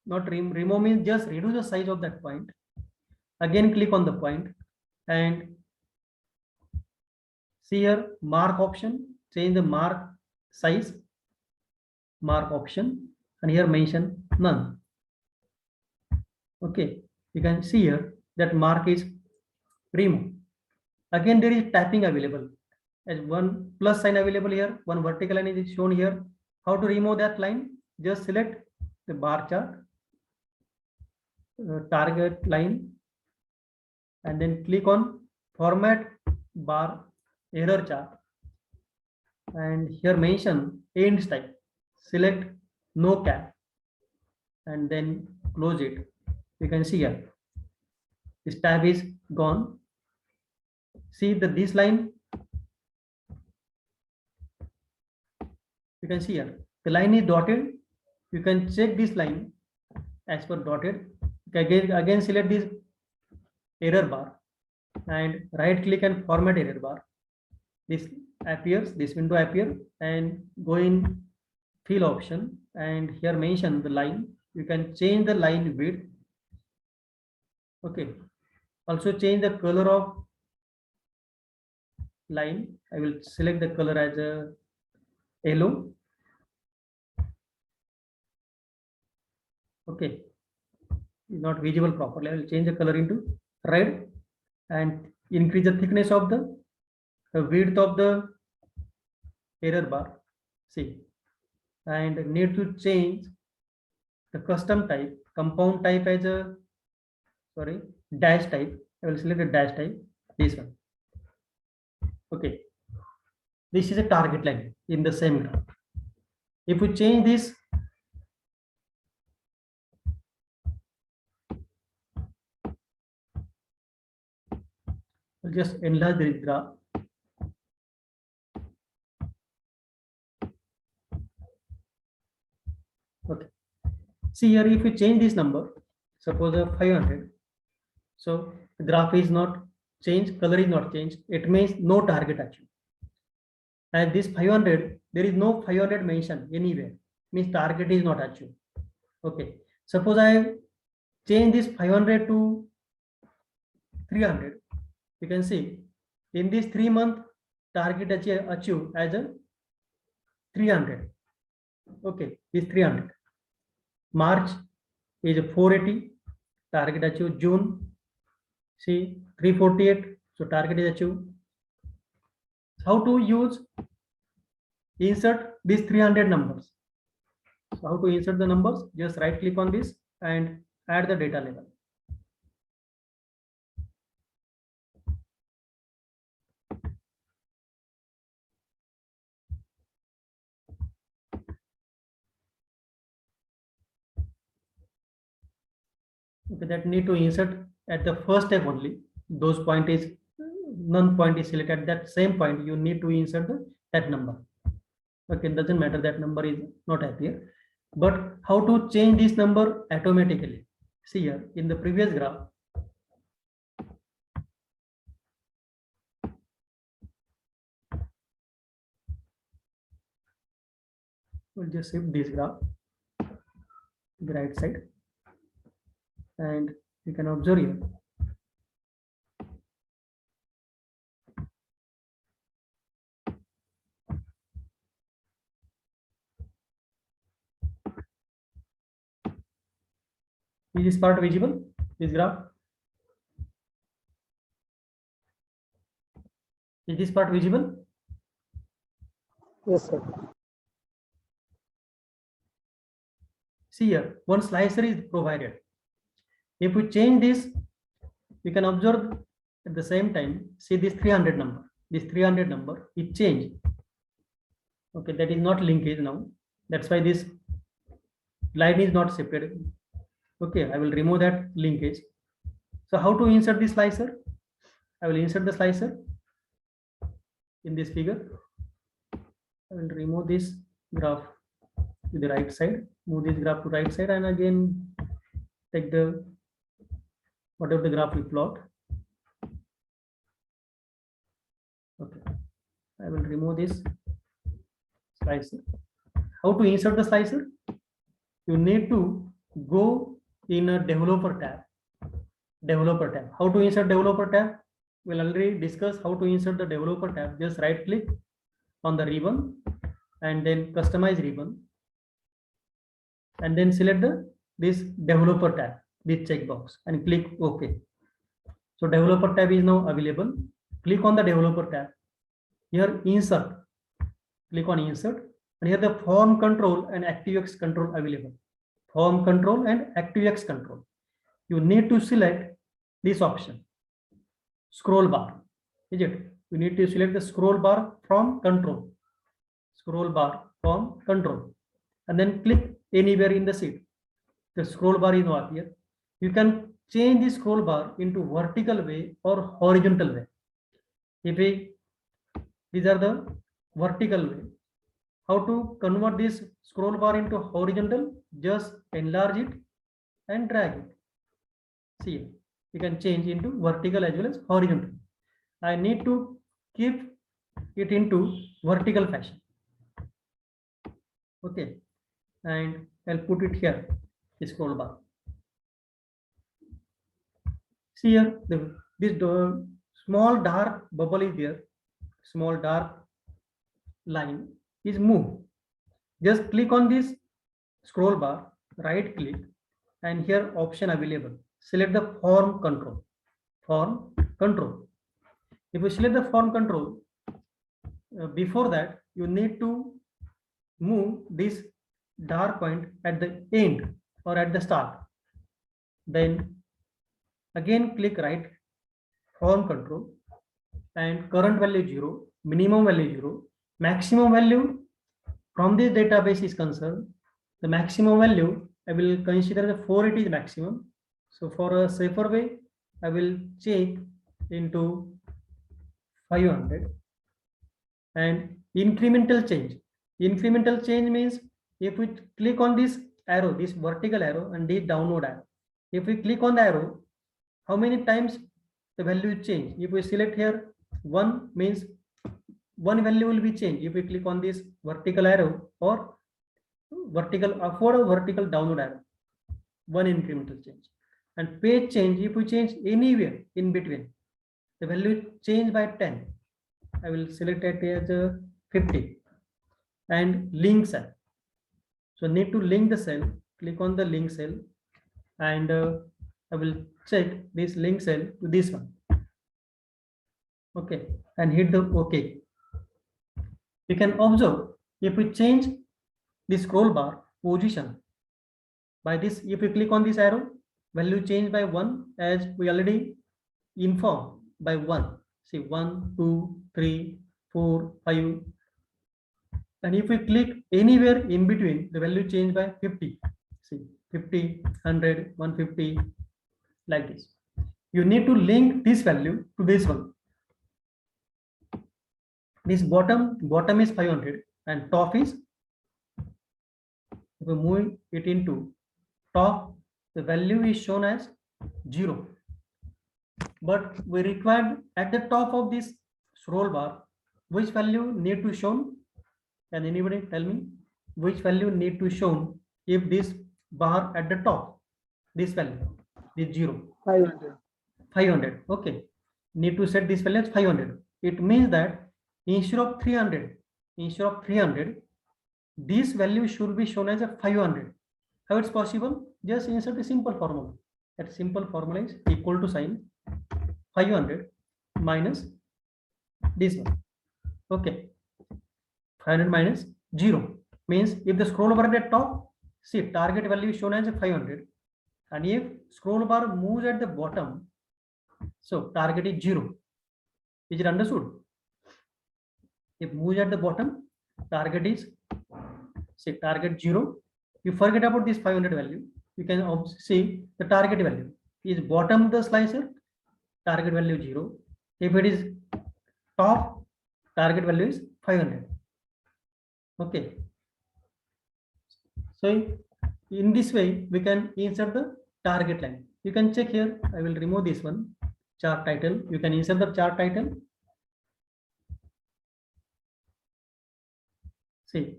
Not remove means just reduce the size of that point. Again, click on the point and see here mark option. Change the mark size. Mark option, and here mention none. Okay, you can see here that mark is removed. Again, there is tapping available. As one plus sign available here, one vertical line is shown here. How to remove that line? Just select the bar chart, target line, and then click on format bar error chart, and here mention end type. Select no cap and then close it. You can see here this tab is gone. See that this line, you can see here the line is dotted. You can check this line as per dotted. Again select this error bar and right click and format error bar. This appears, this window appear, and go in fill option, and here mention the line. You can change the line width. Okay, also change the color of line. I will select the color as a yellow. Okay, is not visible properly. I will change the color into red and increase the thickness of the width of the error bar. See, and need to change the custom type, compound type as a dash type. I will select a dash type, this one. Okay, this is a target line in the same graph. If we change this, we'll just enlarge the graph. Okay, See here, if you change this number, suppose 500, so the graph is not changed, color is not changed, it means no target achieved. And this 500, there is no 500 mentioned anywhere, means target is not achieved. Okay, suppose I change this 500 to 300, you can see in this 3 month target achieved as a 300. Okay, this 300. March is 480, target achieved. June, see 348, so target is achieved. How to use insert these 300 numbers? So how to insert the numbers? Just right click on this and add the data level. Okay, that need to insert at the first step only. Those point is none point is selected. At that same point, you need to insert that number. Okay, it doesn't matter that number is not appear. But how to change this number automatically? See here in the previous graph. We'll just shift this graph to the right side, and you can observe here. Is this part visible? This graph? Is this part visible? Yes, sir. See here, one slicer is provided. If we change this, we can observe at the same time, see this 300 number. This 300 number is changed. Okay, that is not linkage now. That's why this line is not separated. Okay, I will remove that linkage. So how to insert this slicer? I will insert the slicer in this figure. I will remove this graph to the right side, move this graph to right side, and again take the whatever the graph we plot. Okay, I will remove this slicer. How to insert the slicer? You need to go in a developer tab. Developer tab. How to insert developer tab? We'll already discuss how to insert the developer tab. Just right click on the ribbon and then customize ribbon, and then select this developer tab, this checkbox, and click OK. So developer tab is now available. Click on the developer tab. Here insert. Click on insert, and here the form control and ActiveX control available. Form control and ActiveX control. You need to select this option. Scroll bar. Is it? You need to select the scroll bar from control. Scroll bar from control, and then click anywhere in the sheet. The scroll bar is not here. You can change the scroll bar into vertical way or horizontal way. These are the vertical way. How to convert this scroll bar into horizontal? Just enlarge it and drag it. See, you can change into vertical as well as horizontal. I need to keep it into vertical fashion. Okay, and I'll put it here, the scroll bar. See here, this small dark bubble is there, small dark line is moved. Just click on this scroll bar, right click, and here option available. Select the form control. Form control. If you select the form control, before that you need to move this dark point at the end or at the start. Then again click right, form control, and current value 0, minimum value 0, maximum value from this database is concerned. The maximum value I will consider the 480 is maximum. So for a safer way, I will check into 500. And incremental change. Incremental change means if we click on this arrow, this vertical arrow and this downward arrow. If we click on the arrow, how many times the value will change? If we select here 1 means one value will be changed if we click on this vertical arrow or vertical upward or vertical downward arrow, one incremental change. And page change, if we change anywhere in between, the value change by 10. I will select it as 50 and link cell. So need to link the cell, click on the link cell and I will check this link cell to this one. Okay, and hit the OK. You can observe if we change the scroll bar position by this, if you click on this arrow, value change by 1 as we already informed by 1. See 1, 2, 3, 4, 5. And if we click anywhere in between, the value change by 50. See 50, 100, 150, like this. You need to link this value to this one. This bottom is 500 and top is, if we move it into top, the value is shown as 0. But we required at the top of this scroll bar, which value need to shown? Can anybody tell me which value need to shown if this bar at the top, this value is 0? 500. 500. Okay. Need to set this value as 500. It means that instead of 300, this value should be shown as a 500. How it's possible? Just insert a simple formula. That simple formula is equal to sign 500 minus this one. Okay. 500 minus 0 means if the scroll bar at the top, see target value is shown as a 500, and if scroll bar moves at the bottom, so target is 0. Is it understood? If moves at the bottom, target is, say target 0. You forget about this 500 value. You can see the target value is bottom the slicer, target value 0. If it is top, target value is 500. Okay. So in this way, we can insert the target line. You can check here. I will remove this one, chart title. You can insert the chart title. See.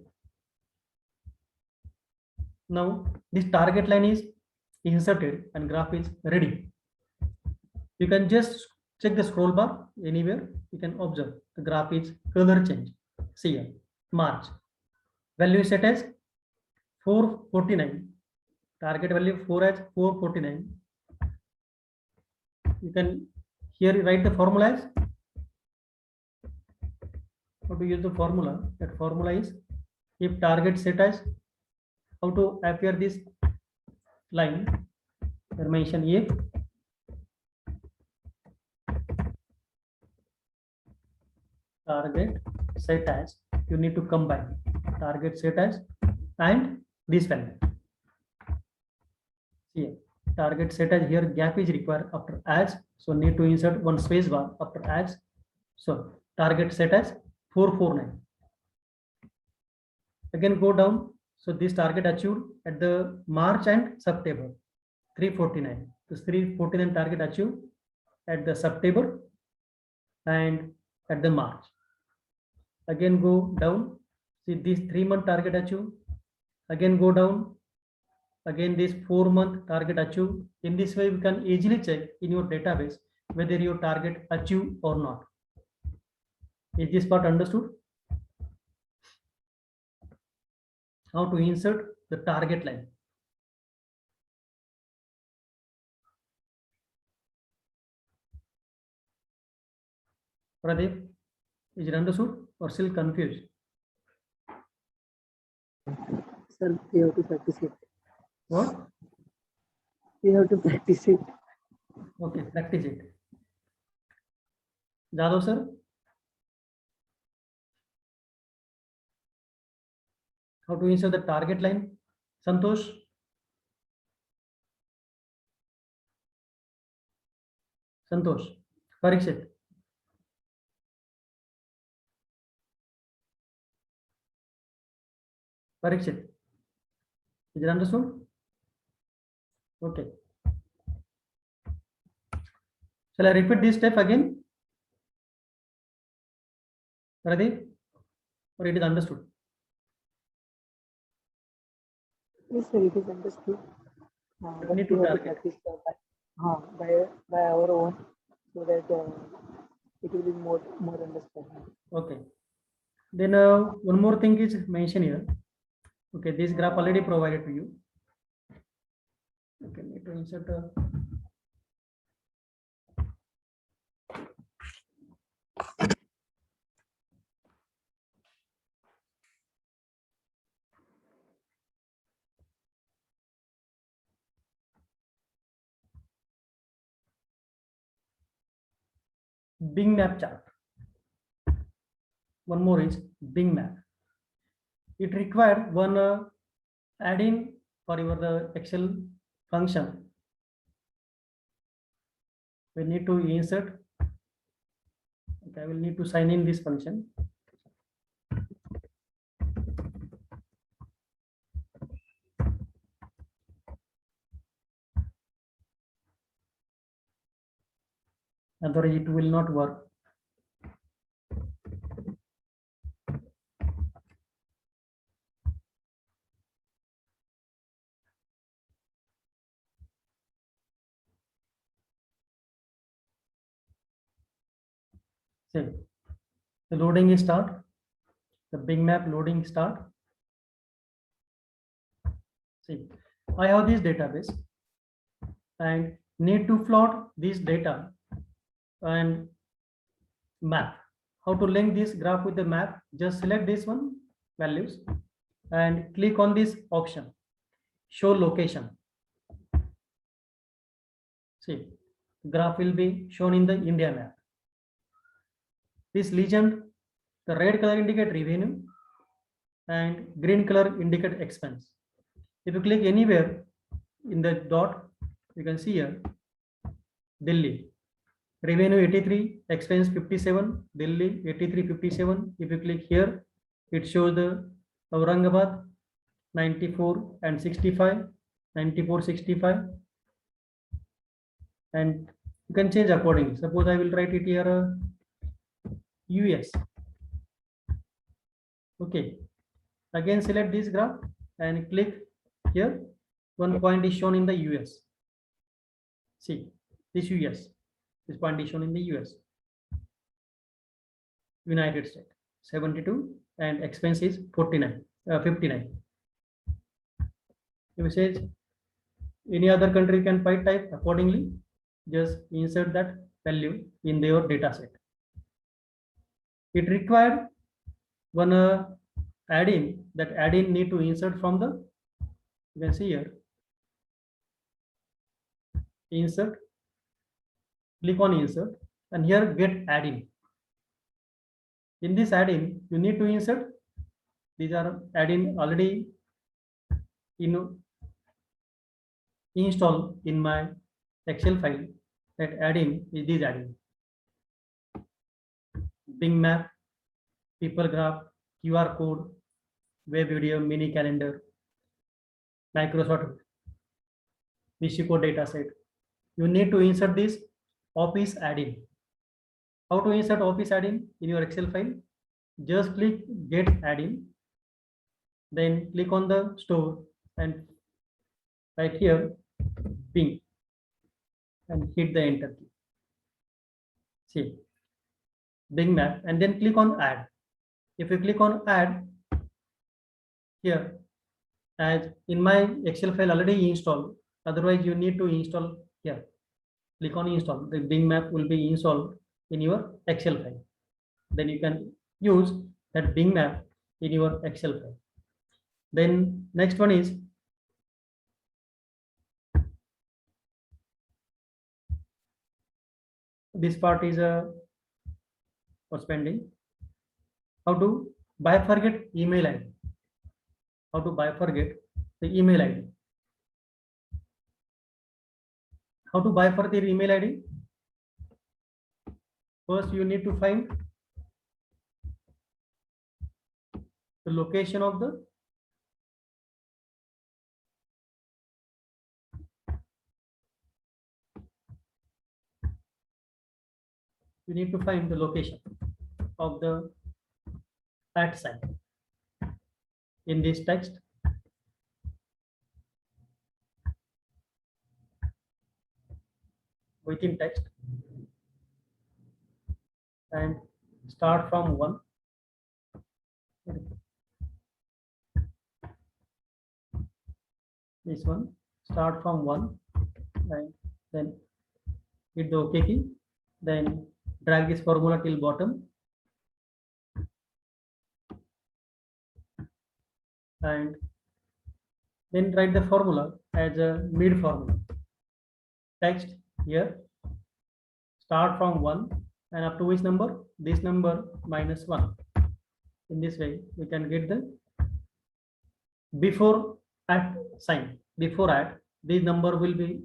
Now this target line is inserted and graph is ready. You can just check the scroll bar anywhere. You can observe the graph is color change. See here, March. Value set as 449. Target value 4 as 449. You can here write the formula as, how to use the formula. That formula is, if target set as, how to appear this line, mention if target set as, you need to combine target set as and this value. Here target set as, here gap is required after as, so need to insert one space bar after as. So target set as 449. Again go down. So this target achieved at the March and September, 349. This 349 target achieved at the September and at the March. Again go down. See this 3-month target achieved. Again go down. Again this 4-month target achieved. In this way, we can easily check in your database whether your target achieved or not. Is this part understood? How to insert the target line. Pradeep, is it understood or still confused? Sir, we have to practice it. What? We have to practice it. Okay, practice it. Jadhav sir? How to insert the target line? Santosh? Santosh? Parikshit? Parikshit? Is it understood? Okay. Shall I repeat this step again? Ready? Or it is understood? Yes, sir, it is understood. We But need we to have to target. practice by our own, so that it will be more understanding. Okay. Then one more thing is mentioned here. Okay, this graph already provided to you. Okay, need to insert a Bing map chart. One more is Bing map. It required one add-in for your the Excel function. We need to insert. Okay, I will need to sign in this function. Otherwise, it will not work. See, the loading is start. The Bing map loading start. See, I have this database and need to plot this data and map. How to link this graph with the map? Just select this one values and click on this option, show location. See, graph will be shown in the India map. This legend, the red color indicate revenue and green color indicate expense. If you click anywhere in the dot, you can see here Delhi revenue 83, expense 57, Delhi 8357. If you click here, it shows the Aurangabad 94 and 65, 94, 65, and you can change accordingly. Suppose I will write it here US. Okay, again select this graph and click here. One point is shown in the US. See, this US, this point is shown in the US, United States, 72, and expense is 49, 59. If it says any other country can type accordingly, just insert that value in their data set. It required one add-in. That add-in need to insert from the, you can see here, insert, click on insert, and here get add-in. In this add-in, you need to insert. These are add-in already install in my Excel file. That add-in is this add-in: Bing map, people graph, QR code, web video, mini calendar, Microsoft Vishico dataset. You need to insert this Office add-in. How to insert Office add-in in your Excel file? Just click Get add-in, then click on the store and right here Bing and hit the enter key. See, Bing map, and then click on add. If you click on add here, as in my Excel file already installed, otherwise you need to install here. Click on install. The Bing map will be installed in your Excel file. Then you can use that Bing map in your Excel file. Then next one is this part is for spending. How to bifurcate email ID. How to bifurcate the email ID. How to bifurcate the email ID? First, you need to find the location of the you need to find the location of the at sign in this text. Within text, and start from 1. This one, start from 1, and then hit the OK key, then drag this formula till bottom, and then write the formula as a mid formula. Text here, start from 1 and up to which number? This number minus 1. In this way, we can get the before at sign. Before at, this number will be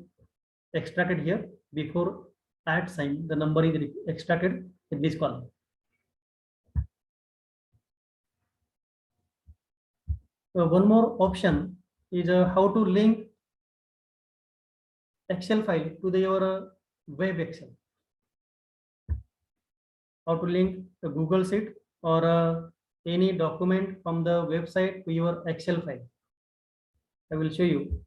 extracted here. Before at sign, the number is extracted in this column. One more option is how to link Excel file to your web Excel. How to link the Google Sheet or any document from the website to your Excel file. I will show you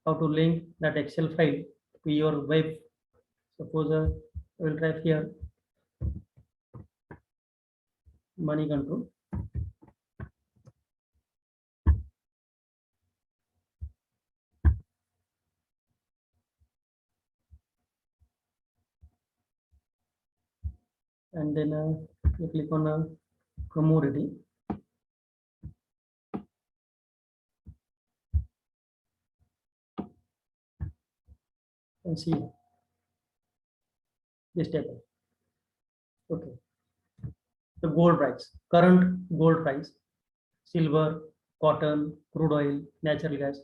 how to link that Excel file to your web. Suppose I will type here money control. And then you click on commodity. And see this table. Okay. The gold price, current gold price, silver, cotton, crude oil, natural gas.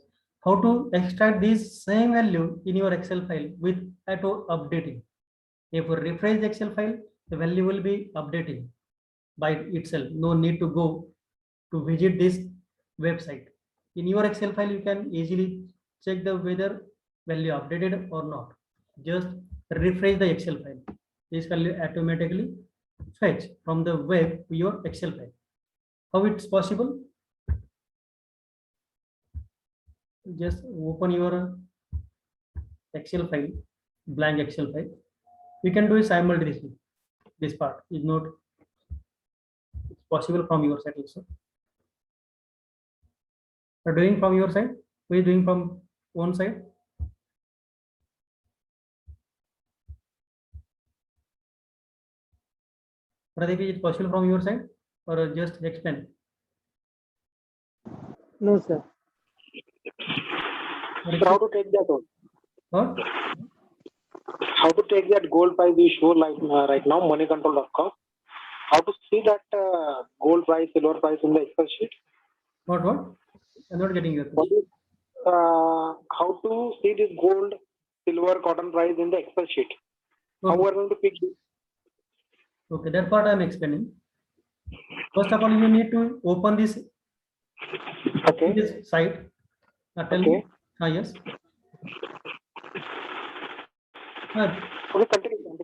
How to extract this same value in your Excel file with auto updating. If you refresh the Excel file, the value will be updating by itself. No need to go to visit this website. In your Excel file, you can easily check the whether value updated or not. Just refresh the Excel file. This value automatically fetch from the web to your Excel file. How it's possible? Just open your Excel file, blank Excel file. You can do it simultaneously. This part is not possible from your side also. Are doing from your side? Who is doing from one side? Pradeep, is it possible from your side or just explain? No, sir. How to take that one? What? How to take that gold price we show like right now, moneycontrol.com. How to see that gold price, silver price in the Excel sheet? What? I'm not getting your question. How to see this gold, silver, cotton price in the Excel sheet? How we are going to pick this? Okay, that part I'm explaining. First of all, you need to open this, this site. Tell me. Yes. Okay,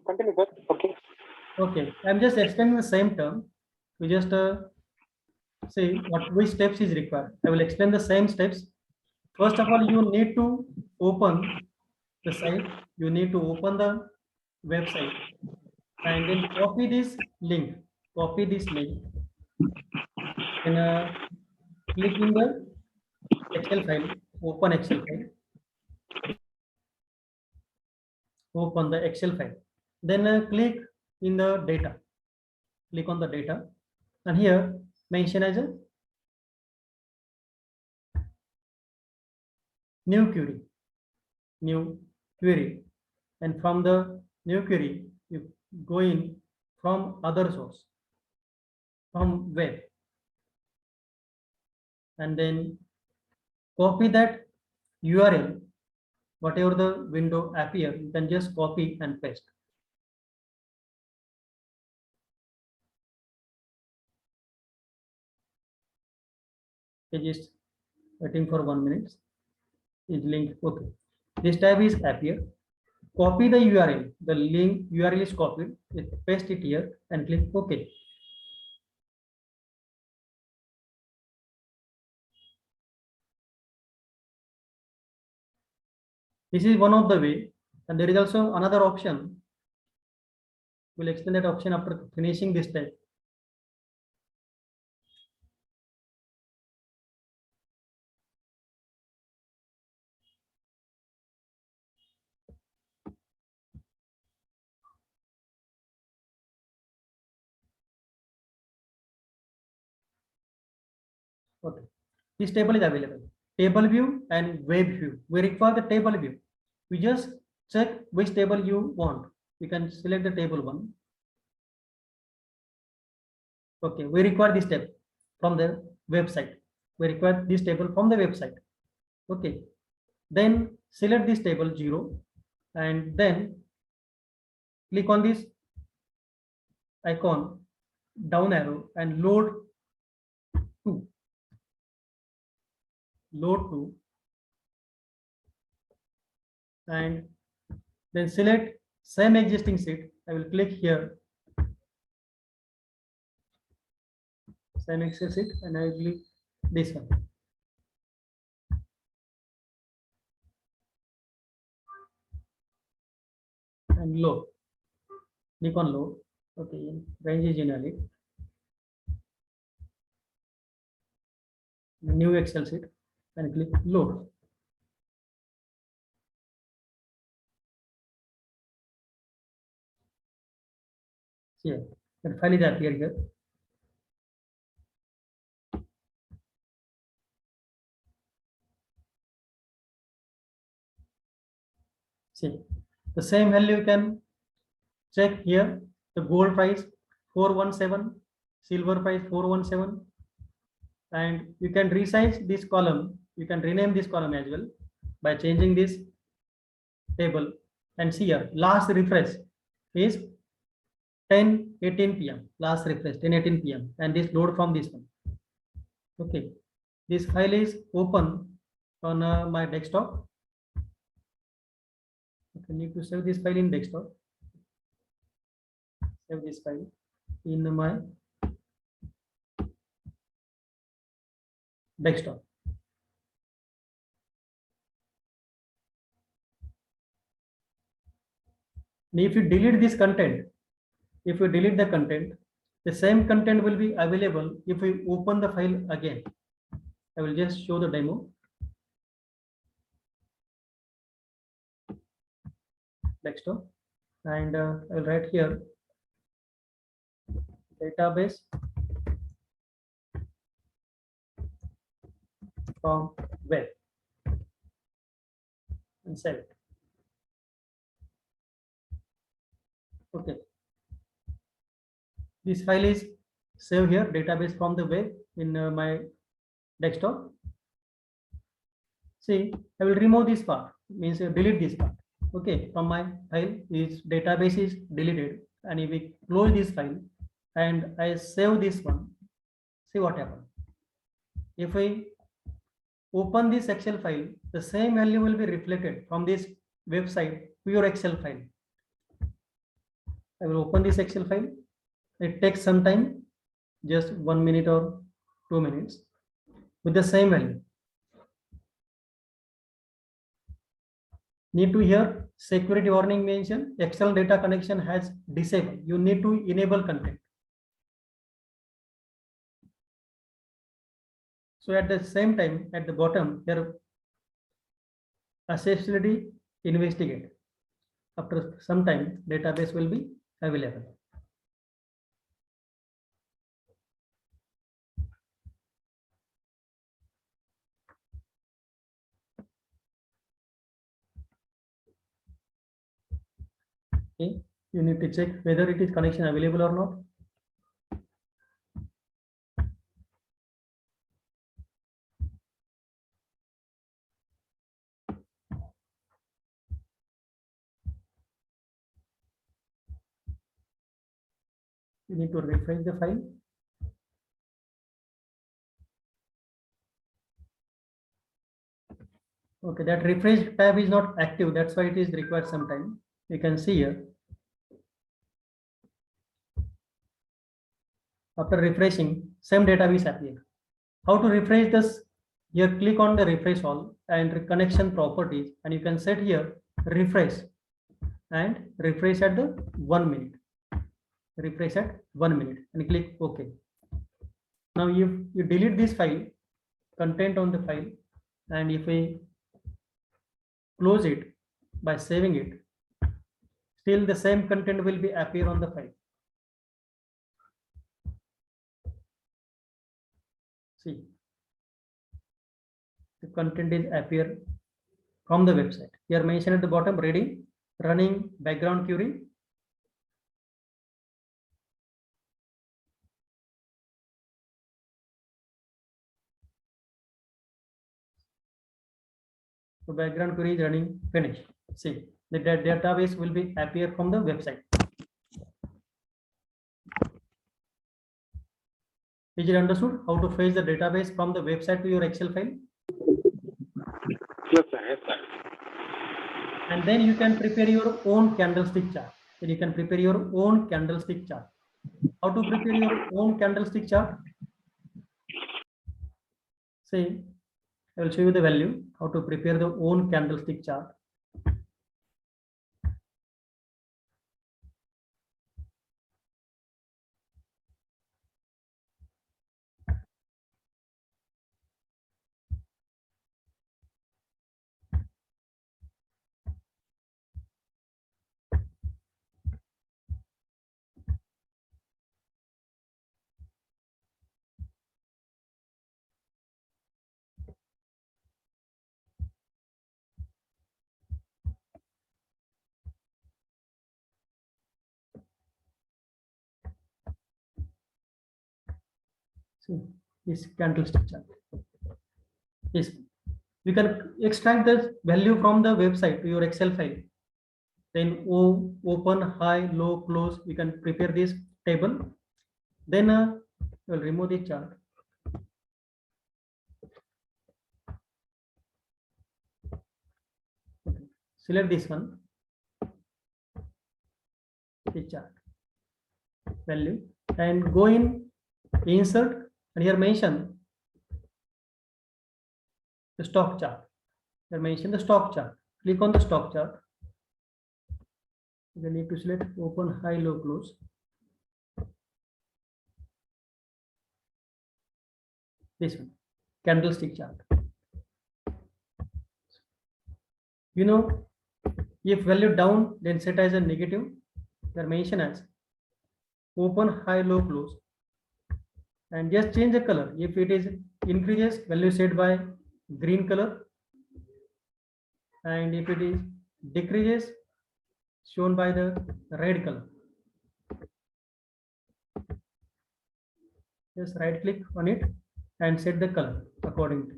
continue, sir. Okay. Okay, I'm just explaining the same term. We just see which steps is required. I will explain the same steps. First of all, you need to open the site. You need to open the website and then copy this link. Copy this link and click in the Excel file. Open Excel file. Open the Excel file. Then click in the data. Click on the data, and here mention as a new query, and from the new query you go in from other source, from web, and then copy that URL. Whatever the window appear, you can just copy and paste. Just waiting for 1 minute. Is link. Okay, this tab is appear. copy the URL. The link URL is copied. Paste it here and click OK. This is one of the way, and there is also another option. We'll explain that option after finishing this step. Okay. This table is available. Table view and web view. We require the table view. We just check which table you want. You can select the table one. Okay, we require this table from the website. We require this table from the website. Okay, then select this table 0 and then click on this icon down arrow and load to. Load to, and then select same existing sheet. I will click here, same Excel sheet, and I will click this one. And load. Click on load. Okay, range is invalid. New Excel sheet and click load. Here, the file is appeared here. See, the same value you can check here. The gold price 417, silver price 417, and you can resize this column. You can rename this column as well by changing this table. And see here, last refresh is 10:18 p.m. Last refresh 10:18 p.m. and this load from this one. Okay, this file is open on my desktop. I need to save this file in desktop. Save this file in my desktop. And if you delete this content, if you delete the content, the same content will be available if we open the file again. I will just show the demo. Desktop, and I will write here database from web and save it. Okay, this file is saved here, database from the web, in my desktop. See, I will remove this part, means delete this part. Okay, from my file, is database is deleted, and if we close this file and I save this one, see what happens. If I open this Excel file, the same value will be reflected from this website to your Excel file. I will open this Excel file. It takes some time, just 1 minute or 2 minutes, with the same value. Need to hear security warning mention external data connection has disabled. You need to enable content. So at the same time, at the bottom here, accessibility investigate. After some time, database will be available. Okay, you need to check whether it is connection available or not. You need to refresh the file. Okay, that refresh tab is not active. That's why it is required some time. you can see here. After refreshing, same database appear. How to refresh this? Here click on the refresh all and connection properties, and you can set here refresh and refresh at the 1 minute. Refresh at 1 minute and click OK. Now you delete this file, content on the file, and if we close it by saving it, still the same content will be appear on the file. See, the content is appear from the website. Here mentioned at the bottom, ready, running background query. So background query is running, finish. See, the database will be appear from the website. Is it understood how to fetch the database from the website to your Excel file? Yes, sir. Yes, sir. And then you can prepare your own candlestick chart. Then you can prepare your own candlestick chart. How to prepare your own candlestick chart? See, I will show you the value, how to prepare the own candlestick chart. See, this candlestick chart. Yes, you can extract the value from the website to your Excel file. Then open, high, low, close. You can prepare this table. Then we'll remove the chart. Select this one, the chart value, and go in insert, and here mention the stock chart. Here mention the stock chart. Click on the stock chart. You need to select open, high, low, close. This one, candlestick chart. You know, if value down, then set as a negative. Here mention as open, high, low, close, and just change the color. If it is increases, value set by green color, and if it is decreases, shown by the red color. Just right click on it and set the color accordingly.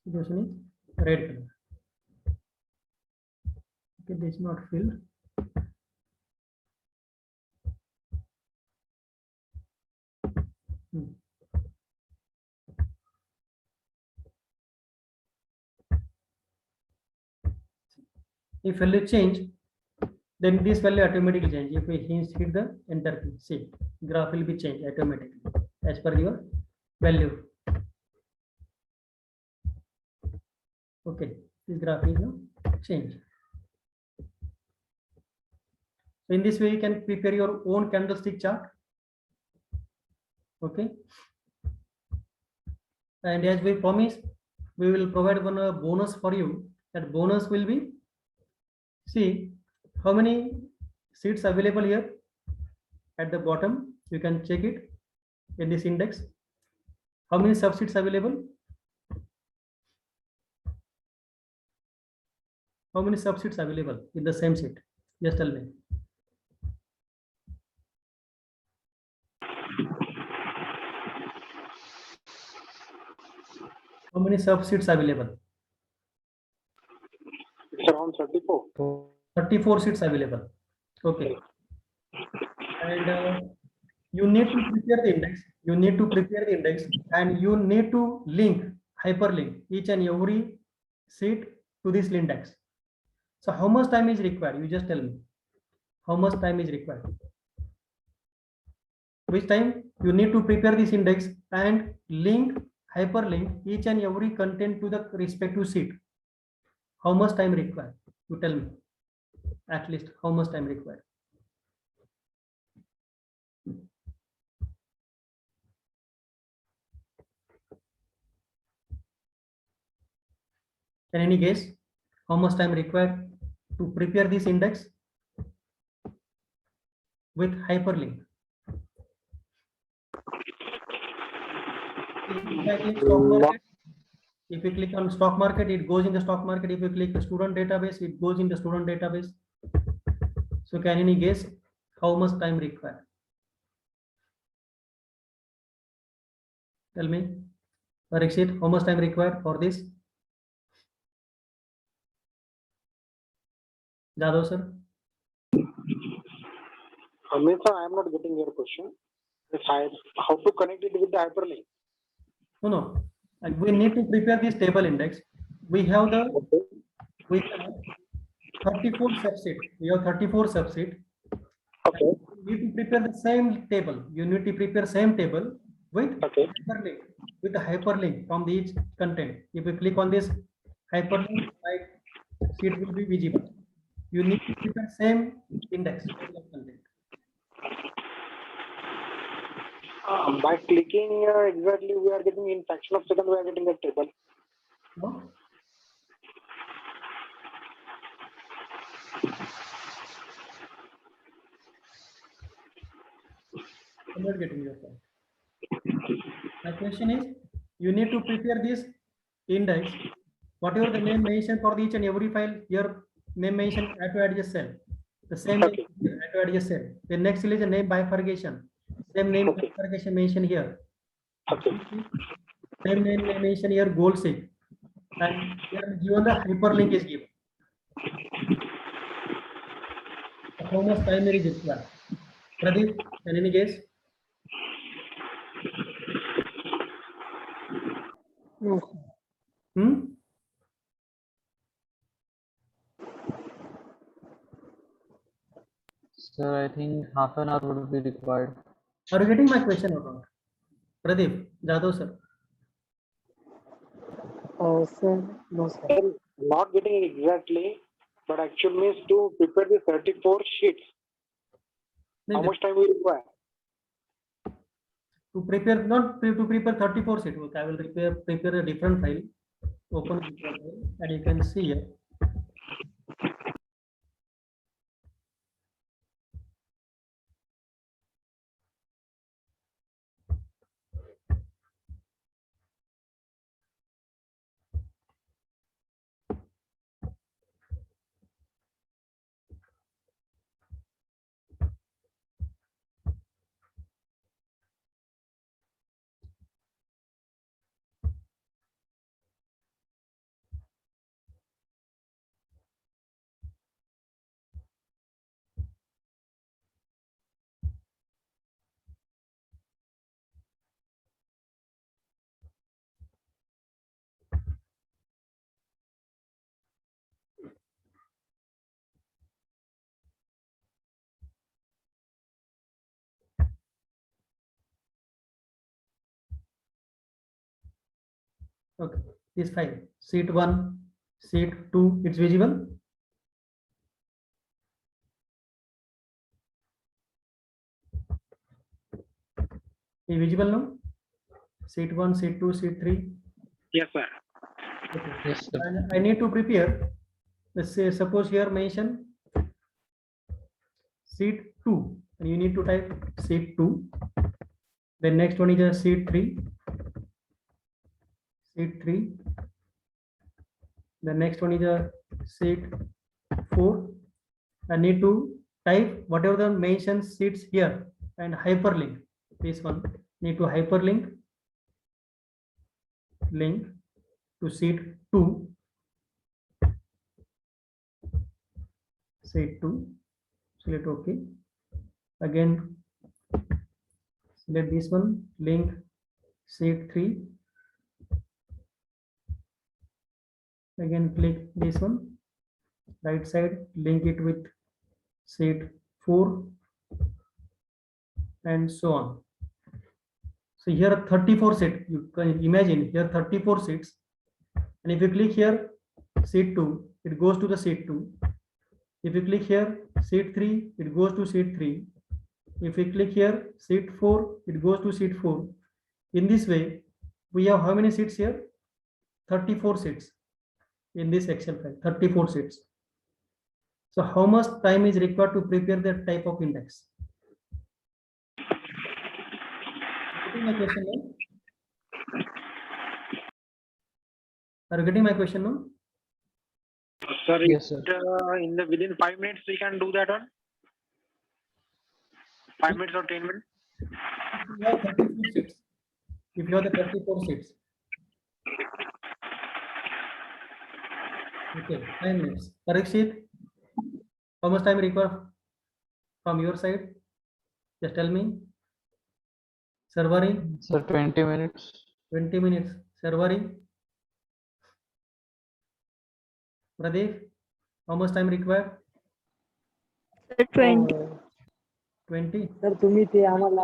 This one is red color. Okay, this is not filled. If value change, then this value automatically change. If we hit the enter key, see, graph will be changed automatically as per your value. Okay, this graph is now changed. So in this way, you can prepare your own candlestick chart. Okay, and as we promised, we will provide one bonus for you. That bonus will be, see how many seats available here at the bottom. You can check it in this index. How many subseats available? How many subseats available in the same seat? Just tell me. How many subseats available? It's around 34. 34 seats available. Okay. And you need to prepare the index. You need to prepare the index, and you need to link, hyperlink each and every sheet to this index. So how much time is required? You just tell me. How much time is required? Which time you need to prepare this index and link, hyperlink each and every content to the respective sheet? How much time required? You tell me. At least how much time required? Can any guess how much time required to prepare this index with hyperlink? If I click stock market, if you click on stock market, it goes in the stock market. If you click student database, it goes in the student database. So can any guess how much time required? Tell me, Parikshit, how much time required for this? Jadhav sir. Amit sir, I am not getting your question. It's how to connect it with the hyperlink? No. And we need to prepare this table index. We have 34 subset. We have 34 subset. Okay. You need to prepare the same table. You need to prepare same table with hyperlink, with the hyperlink from each content. If you click on this hyperlink, right, sheet will be visible. You need to prepare same index table of content. By clicking exactly, we are getting in fraction of second, we are getting a table. No? I'm not getting your point. My question is, you need to prepare this index, whatever the name mentioned for each and every file, your name mentioned add to adjust cell. The same name here, add to adjust cell. The next is a name bifurcation. Same name bifurcation mentioned here. Same name mentioned here goal seek. And here given the hyperlink is given. How much time is required? Pradeep, can any guess? No. Sir, I think half an hour would be required. Are you getting my question or not? Pradeep, Jadhav sir. Sir, no, sir. Not getting exactly, but actually means to prepare the 34 sheets. How much time we require? To prepare, not to prepare 34 sheet, I will prepare a different file, open different file, and you can see here. Okay, this file, sheet 1, sheet 2, it's visible. Is visible now? Sheet 1, sheet 2, sheet 3. Yes, sir. Okay. Yes, sir. And I need to prepare. Let's say, suppose here mention sheet 2, and you need to type sheet 2. Then next one is a sheet 3. Sheet 3. The next one is a sheet 4. I need to type whatever the mentioned sheets here and hyperlink. This one need to hyperlink link to sheet 2. Sheet 2. Select OK. Again select this one, link sheet 3. Again, click this one, right side, link it with sheet 4, and so on. So here are 34 seats. You can imagine here 34 seats. And if you click here, sheet 2, it goes to the sheet 2. If you click here, sheet 3, it goes to sheet 3. If you click here, sheet 4, it goes to sheet 4. In this way, we have how many seats here? 34 seats in this Excel file, 34 seats. So how much time is required to prepare that type of index? Getting my question now? Are you getting my question now? Sir, Yes, sir. in the within 5 minutes we can do that one. 5 minutes or 10 minutes. If you have 34 seats, if you have the 34 seats, okay, 5 minutes. Parikshit, how much time required from your side? Just tell me. Servari, Sir, 20 minutes. 20 minutes. Servari, Pradeep, how much time required? 20. 20. तर तुम्ही ते आम्हाला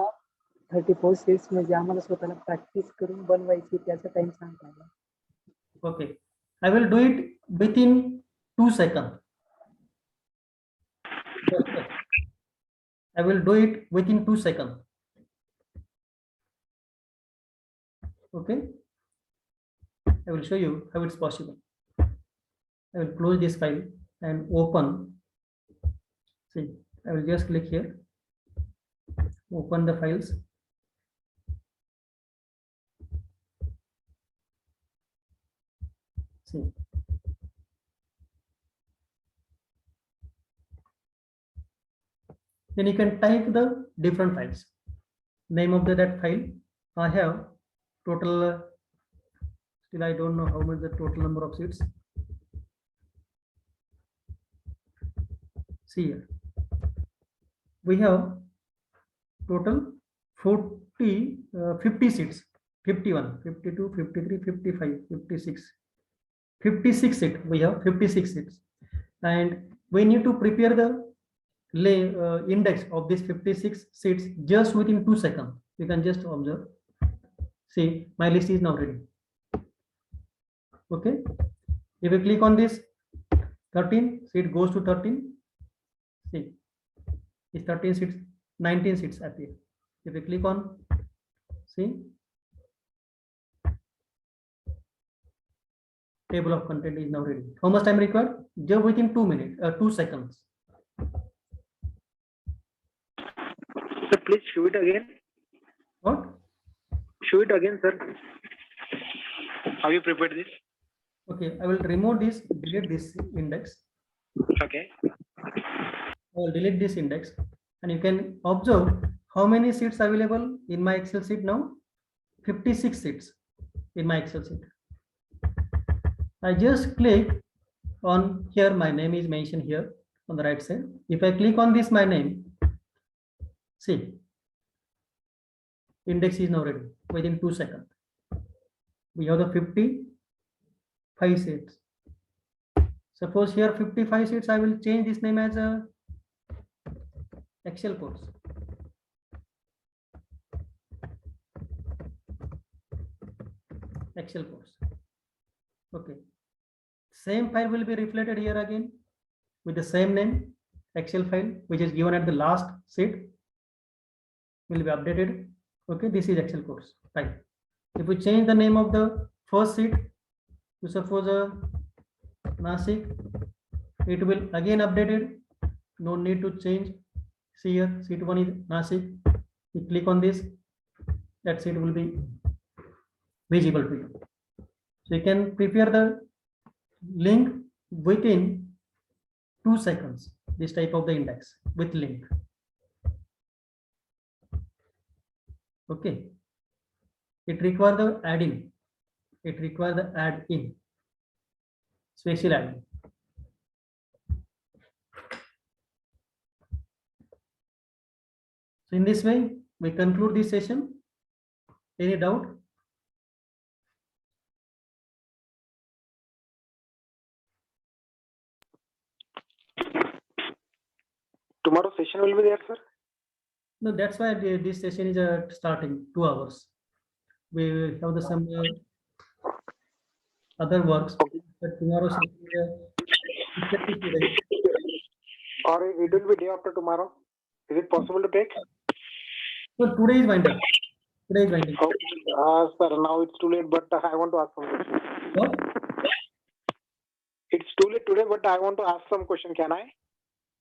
34 seats म्हणजे आम्हाला स्वतःला practice करून बनवायची त्याचा टाइम सांगता का? Okay, I will do it within 2 seconds. Okay. I will do it within 2 seconds. Okay, I will show you how it's possible. I will close this file and open. See, I will just click here, open the files. See, then you can type the different files. Name of that file. I have total, still I don't know how much the total number of seats. See here, we have total 40, 50 seats, 51, 52, 53, 55, 56, 56 seats. We have 56 seats, and we need to prepare the index of this 56 seats just within 2 seconds. You can just observe. See, my list is now ready. Okay, if you click on this 13, seat goes to 13. See, it's 13 seats, 19 seats appear. If you click on, see, table of content is now ready. How much time required? Just within 2 minutes, 2 seconds. So please show it again. What? Show it again, sir. How you prepared this? Okay, I will remove this, delete this index. Okay. I will delete this index, and you can observe how many seats available in my Excel sheet now. 56 seats in my Excel sheet. I just click on here, my name is mentioned here on the right side. If I click on this, my name, see, index is now ready within 2 seconds. We have the 55 seats. Suppose here 55 seats, I will change this name as a Excel course. Excel course. Okay. Same file will be reflected here again with the same name, Excel file, which is given at the last sheet, will be updated. Okay, this is Excel course type. If we change the name of the first sheet to suppose a Nasik, it will again updated. No need to change. See here, sheet 1 is Nasik. You click on this, that sheet will be visible to you. So you can prepare the link within 2 seconds. This type of the index with link. Okay. It requires the adding. It requires the add in. Special add-in. So in this way, we conclude this session. Any doubt? Tomorrow session will be there, sir. No, that's why this session is starting 2 hours. We will have the some other works. But tomorrow session is today. Or it will be day after tomorrow. Is it possible to take? So today is winding. Today is winding. Sir, now it's too late, but I want to ask some question. What? It's too late today, but I want to ask some question. Can I?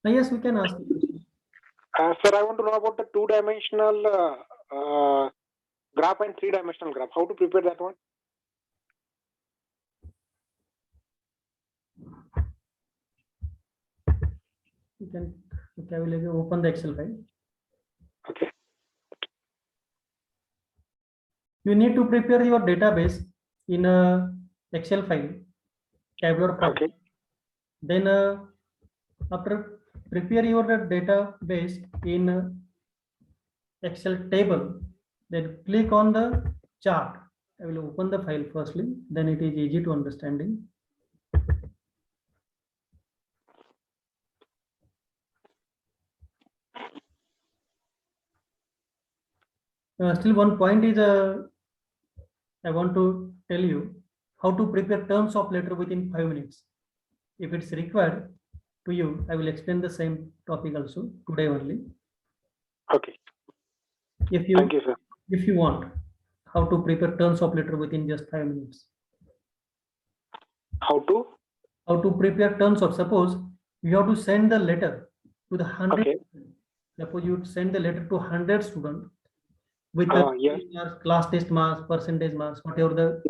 Yes, we can ask. Sir, I want to know about the two-dimensional graph and three-dimensional graph. How to prepare that one? You can. Okay, I will open the Excel file. Okay. You need to prepare your database in a Excel file, tabular file. Okay. Then after prepare your database in Excel table, then click on the chart. I will open the file firstly, then it is easy to understanding. Still one point is I want to tell you how to prepare terms of letter within 5 minutes. If it's required to you, I will explain the same topic also today only. Okay. If you, Thank you, sir. if you want, how to prepare terms of letter within just 5 minutes. How to? How to prepare terms of, suppose you have to send the letter to the 100. Okay. Suppose you send the letter to 100 students with Yes. marks, class test marks, percentage marks, whatever the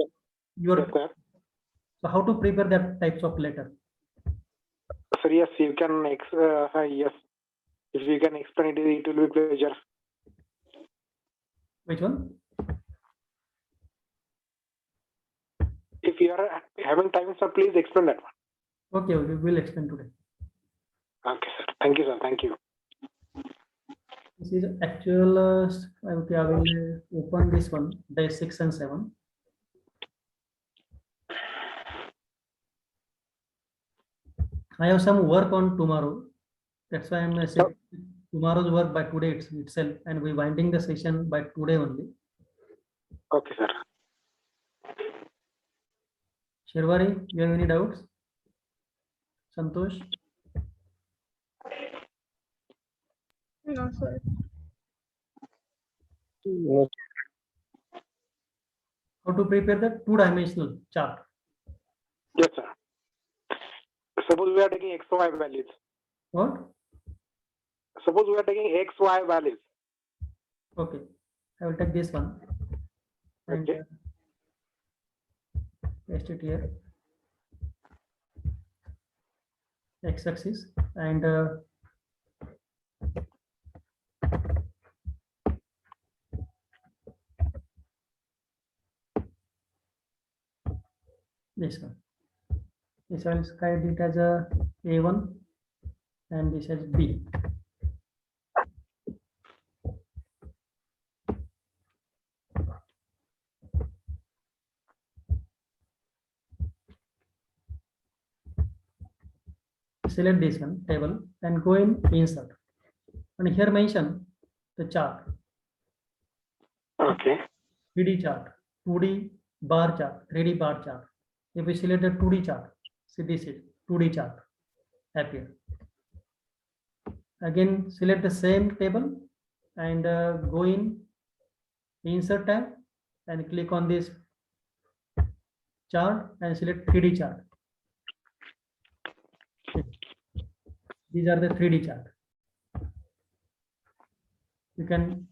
your. Yes, sir. So how to prepare that types of letter? Sir, yes, you can. Yes, if you can explain it, it will be pleasure. Which one? If you are having time, sir, please explain that one. Okay, okay, we'll explain today. Okay, sir. Thank you, sir. Thank you. This is actual. Okay, I will open this one, day 6 and 7. I have some work on tomorrow. That's why I'm saying tomorrow's work by today itself, and we winding the session by today only. Okay, sir. Shirwari, you have any doubts? Santosh? No, sir. How to prepare the two-dimensional chart? Yes, sir. Suppose we are taking X, Y values. What? Suppose we are taking X, Y values. Okay, I will take this one. And Okay. paste it here. X-axis and this one. This one is kind it as a A1 and this is B. Select this one table and go in insert. And here mention the chart. Okay. 3D chart, 2D bar chart, 3D bar chart. If we select the 2D chart, see this is 2D chart appear. Again, select the same table and go in insert tab and click on this chart and select 3D chart. These are the 3D chart. You can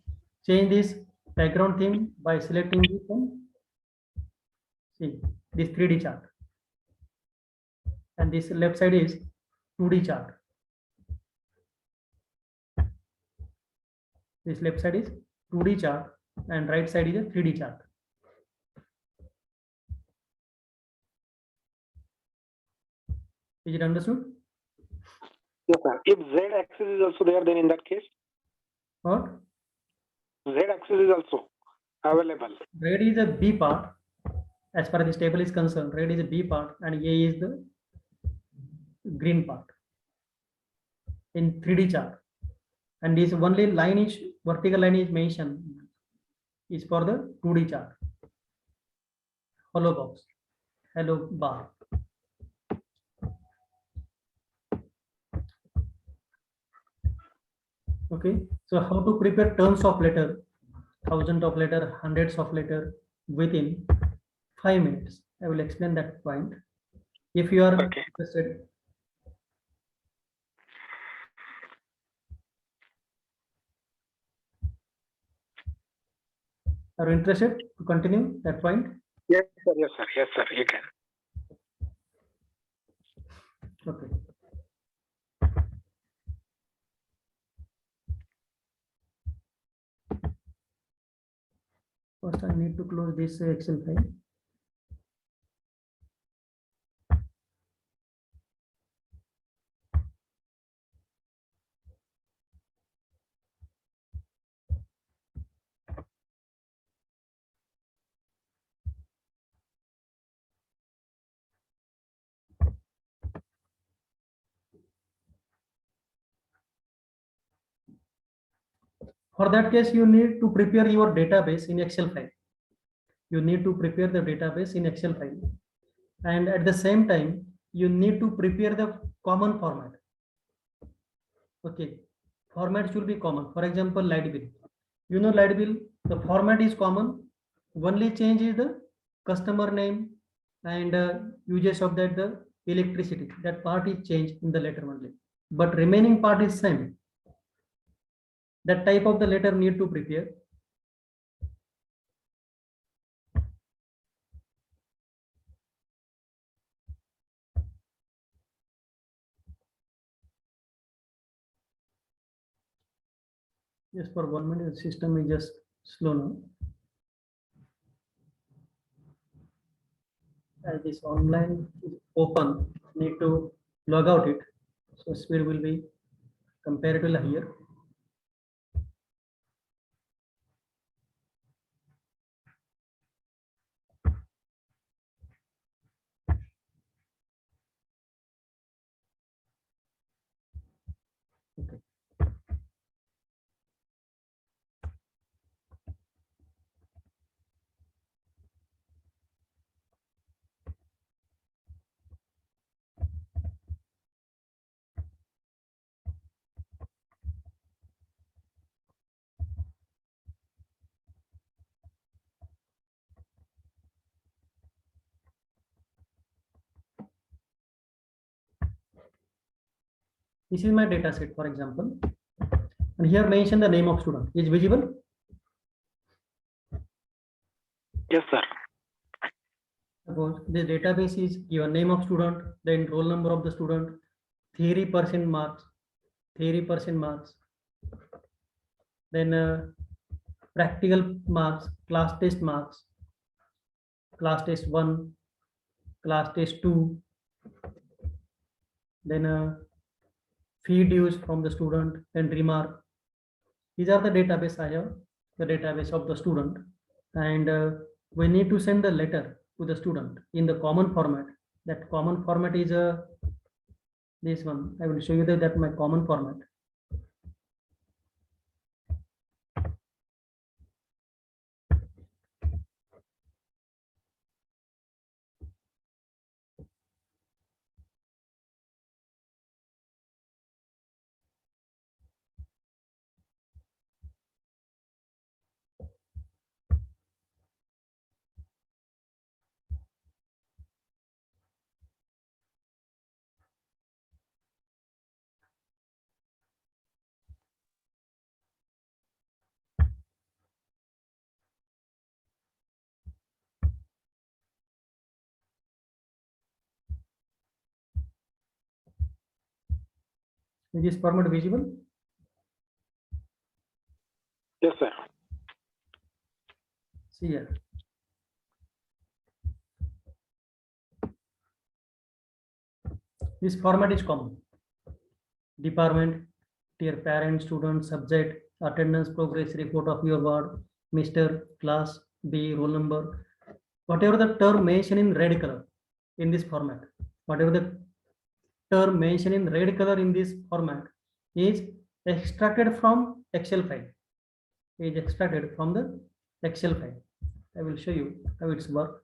change this background theme by selecting this one. See this 3D chart. And this left side is 2D chart. This left side is 2D chart and right side is a 3D chart. Is it understood? Yes, sir. If Z axis is also there, then in that case, What? Z-axis is also available. Red is a B part. As far as this table is concerned, red is a B part and A is the green part in 3D chart. And this only line is vertical line is mentioned is for the 2D chart. Hollow box, hollow bar. Okay, so how to prepare terms of letter, thousands of letter, hundreds of letter within 5 minutes. I will explain that point. If you are Okay. interested, are you interested to continue that point? Yes, sir. Yes, sir. Yes, sir. You can. Okay. First, I need to close this Excel file. For that case, you need to prepare your database in Excel file. You need to prepare the database in Excel file. And at the same time, you need to prepare the common format. Okay, format should be common. For example, light bill. You know light bill, the format is common. Only change is the customer name and uses of that the electricity. That part is changed in the letter only. But remaining part is same. That type of the letter need to prepare. Just for 1 minute, the system is just slow now. As this online is open, need to log out it. So speed will be comparatively higher. Okay. This is my data set, for example, and here mention the name of student is visible. Yes, sir. Suppose the database is your name of student, then roll number of the student, theory percent marks, then practical marks, class test marks, class test 1, class test 2, then fee dues from the student, then remark. These are the database I have, the database of the student, and we need to send the letter to the student in the common format. That common format is this one. I will show you that my common format. Is this format visible? Yes, sir. See here. This format is common. Department, dear parent, student, subject, attendance, progress report of your ward, Mr. Class B, roll number, whatever the term mentioned in red color in this format, whatever the term mentioned in red color in this format is extracted from Excel file, is extracted from the Excel file. I will show you how it's work.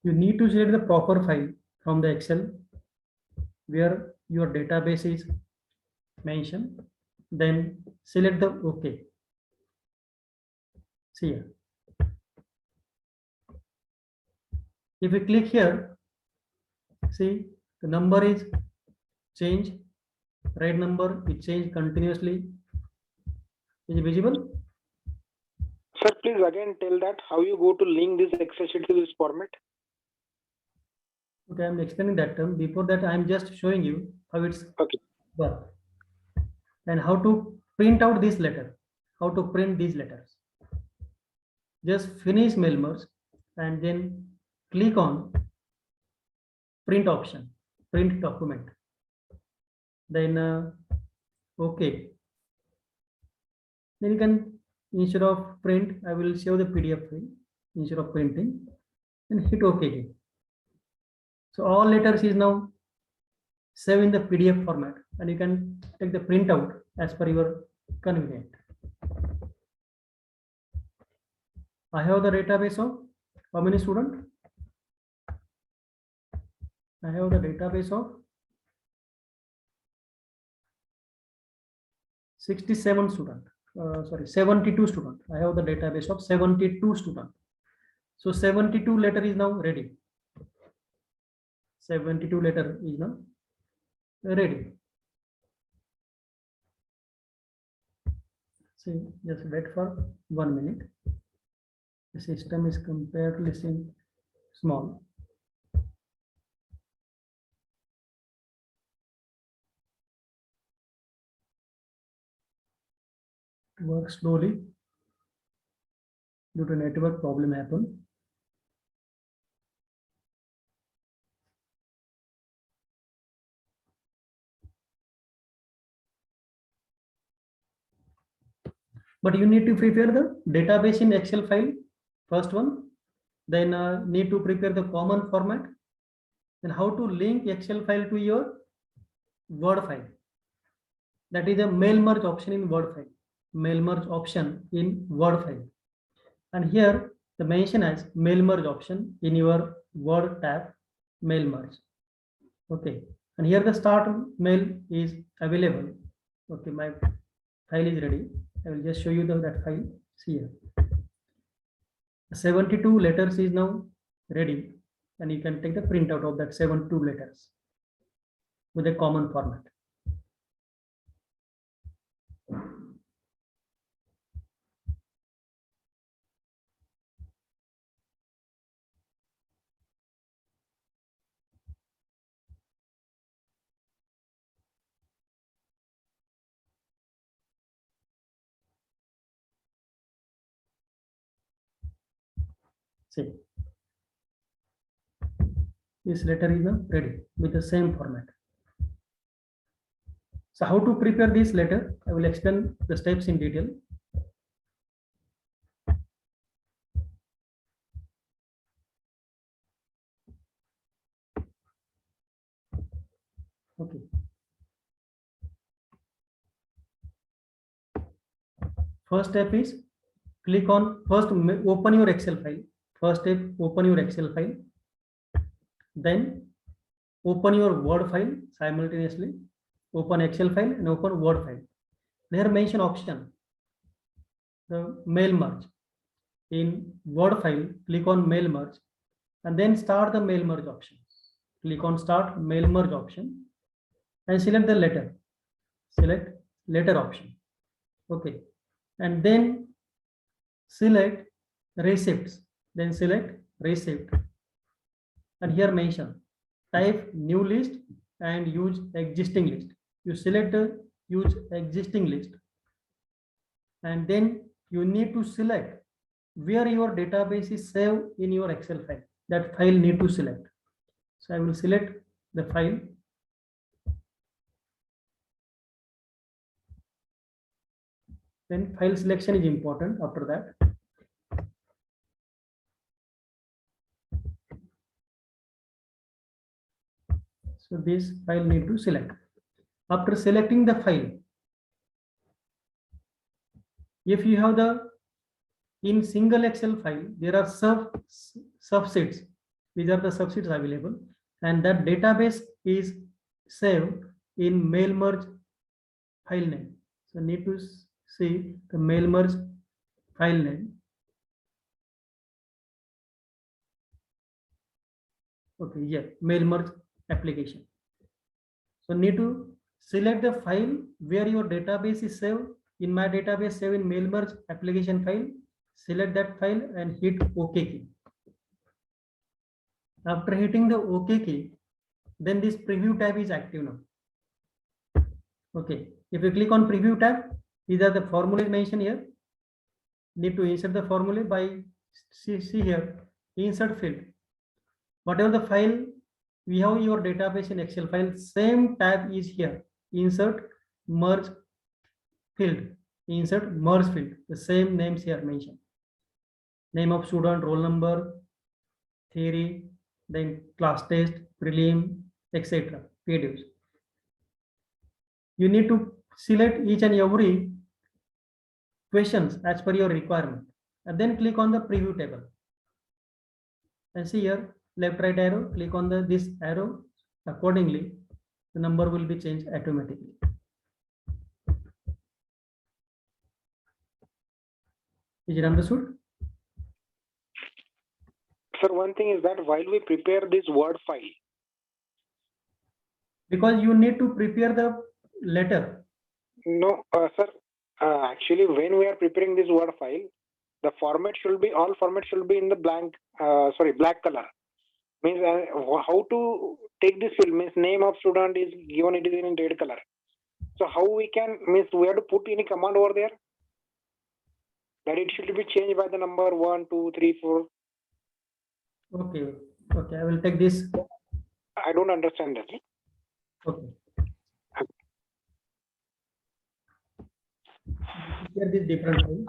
You need to select the proper file from the Excel where your database is mentioned, then select the OK. See here. If we click here, see the number is changed, right number is changed continuously. Is it visible? Sir, please again tell that how you go to link this Excel sheet to this format. Okay, I'm explaining that term. Before that, I'm just showing you how it's Okay. work and how to print out this letter, how to print these letters. Just finish mail merge and then click on print option, print document. Then okay. Then you can, instead of print, I will show the PDF file instead of printing, and hit OK again. So all letters is now saved in the PDF format, and you can take the printout as per your convenient. I have the database of how many students? I have the database of 67 students. Sorry, 72 students. I have the database of 72 students. So 72 letter is now ready. 72 letter is now ready. See, just wait for 1 minute. The system is comparatively small. Work slowly due to network problem happen. But you need to prepare the database in Excel file, first one, then need to prepare the common format, then how to link Excel file to your Word file. That is a mail merge option in Word file, mail merge option in Word file. And here the mention as mail merge option in your Word tab, mail merge. Okay, and here the start mail is available. Okay, my file is ready. I will just show you that file. See here. 72 letters is now ready, and you can take the printout of that 72 letters with a common format. See, this letter is now ready with the same format. So how to prepare this letter? I will explain the steps in detail. Okay. First step is click on, first open your Excel file. First step, open your Excel file. Then open your Word file simultaneously. Open Excel file and open Word file. There mention option, the mail merge. in Word file, click on mail merge, and then start the mail merge option. Click on start mail merge option and select the letter. Select letter option. Okay, and then select receipts. Then select receipt, and here mention type new list and use existing list. You select the use existing list, and then you need to select where your database is saved in your Excel file. That file need to select. So I will select the file. Then file selection is important after that. So this file need to select. After selecting the file, if you have the in single Excel file, there are subsets. These are the subsets available, and that database is saved in mail merge file name. So need to see the mail merge file name. Okay, yeah, mail merge application. So need to select the file where your database is saved. In my database, save in mail merge application file. Select that file and hit OK key. After hitting the OK key, then this preview tab is active now. Okay, if you click on preview tab, these are the formulas mentioned here. Need to insert the formula by see here, insert field. Whatever the file we have your database in Excel file, same tab is here. Insert merge field. Insert merge field. The same names here mentioned. Name of student, roll number, theory, then class test, prelim, etc. PDFs. You need to select each and every questions as per your requirement, and then click on the preview table. And see here, left right arrow, click on this arrow. Accordingly, the number will be changed automatically. Is it understood? Sir, one thing is that while we prepare this Word file, Because you need to prepare the letter. no, sir, actually, when we are preparing this Word file, the format should be, all format should be in the black color. Means how to take this field, means name of student is given, it is in red color. So how we can, means we have to put any command over there that it should be changed by the number 1, 2, 3, 4. Okay, okay, I will take this. I don't understand that. Okay. Here this different file.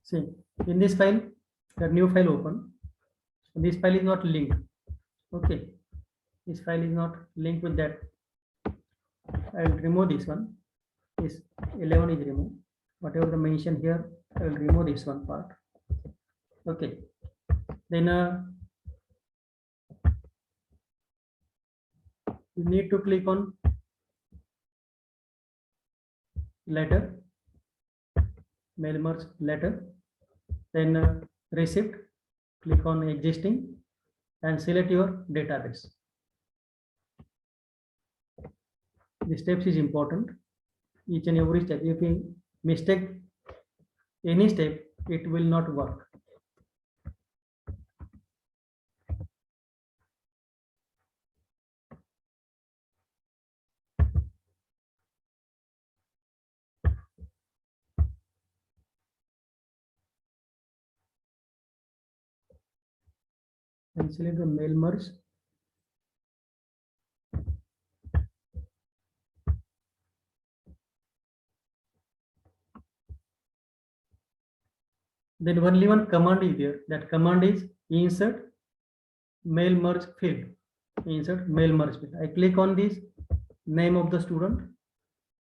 See, in this file, the new file open. This file is not linked. Okay, this file is not linked with that. I will remove this one. This 11 is removed. Whatever the mention here, I will remove this one part. Okay, then you need to click on letter, mail merge letter, then receipt, click on existing and select your database. The steps is important. Each and every step, if you mistake any step, it will not work. And select the mail merge. Then only one command is there. That command is insert mail merge field. Insert mail merge field. I click on this name of the student.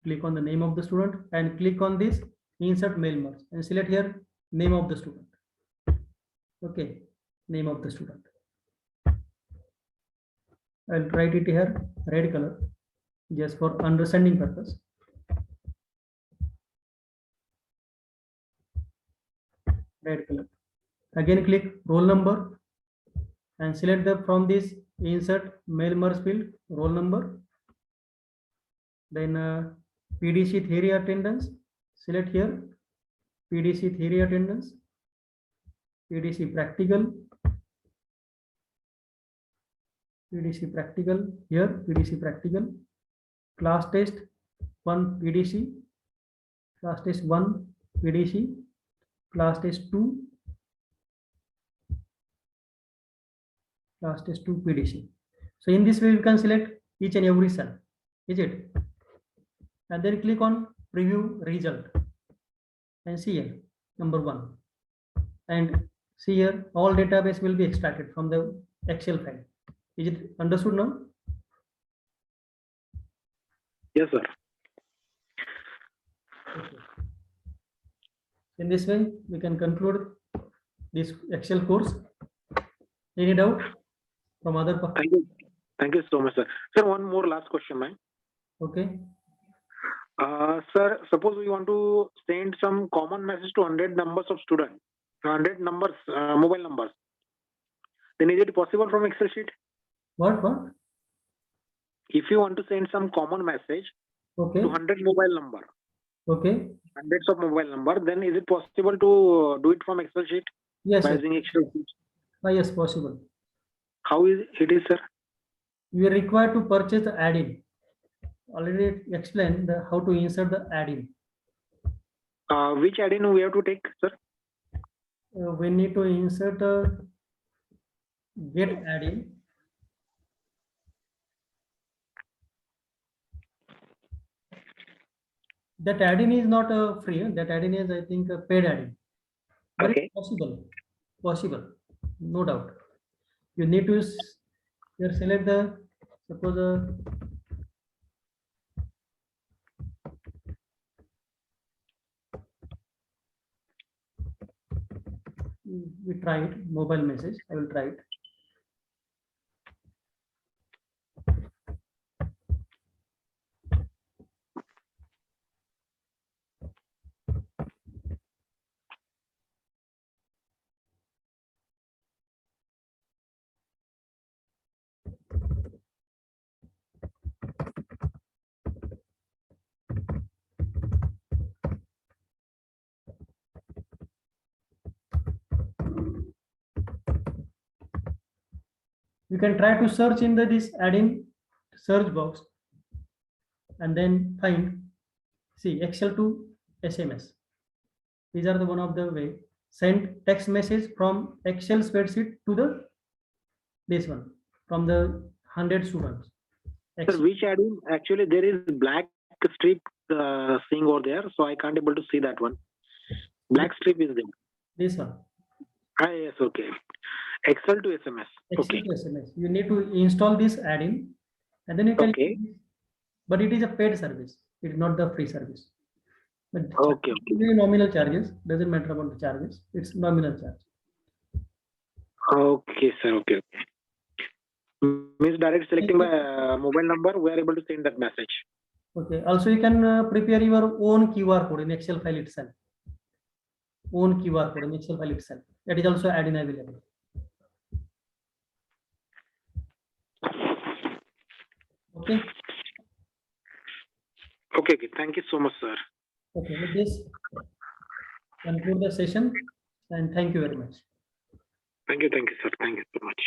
Click on the name of the student and click on this insert mail merge and select here name of the student. Okay, name of the student. I'll write it here red color just for understanding purpose. Red color. Again click roll number and select the from this insert mail merge field roll number. Then PDC theory attendance. Select here PDC theory attendance. PDC practical. PDC practical here PDC practical. Class test 1 PDC. Class test 1 PDC. Class test 2. Class test 2 PDC. So in this way you can select each and every cell, is it? And then click on preview result and see here number 1 and see here all database will be extracted from the Excel file. Is it understood now? Yes, sir. Okay. In this way we can conclude this Excel course. Any doubt from other? Thank you. Thank you so much, sir. Sir, one more last question, man. Okay. Sir, suppose we want to send some common message to 100 numbers of students, 100 numbers, mobile numbers. Then is it possible from Excel sheet? What? If you want to send some common message Okay. to 100 mobile number, Okay. hundreds of mobile number, then is it possible to do it from Excel sheet Yes. by Yes. using Excel sheet? Yes, possible. How is it, sir? You are required to purchase the add-in. Already explained how to insert the add-in. Which add-in we have to take, sir? We need to insert a get add-in. That add-in is not free. That add-in is, I think, a paid add-in. But Okay. it's possible, no doubt. You need to here select the suppose we try it mobile message. I will try it. You can try to search in this add-in search box and then find, see, Excel to SMS. These are the one of the way. Send text message from Excel spreadsheet to this one from the 100 students. Sir, which add-in? Actually, there is black strip seeing over there, so I can't able to see that one. Black strip is there. This one. Yes, okay. Excel to SMS. Excel Okay. to SMS. You need to install this add-in and then you can. Okay. But it is a paid service. It is not the free service. But Okay. nominal charges, doesn't matter about the charges. It's nominal charge. Okay, sir. Okay. Means direct selecting by mobile number, we are able to send that message. Okay. Also, you can prepare your own QR code in Excel file itself. Own QR code in Excel file itself. That is also add-in available. Okay. Okay. Thank you so much, sir. Okay. With this, conclude the session and thank you very much. Thank you, sir. Thank you so much.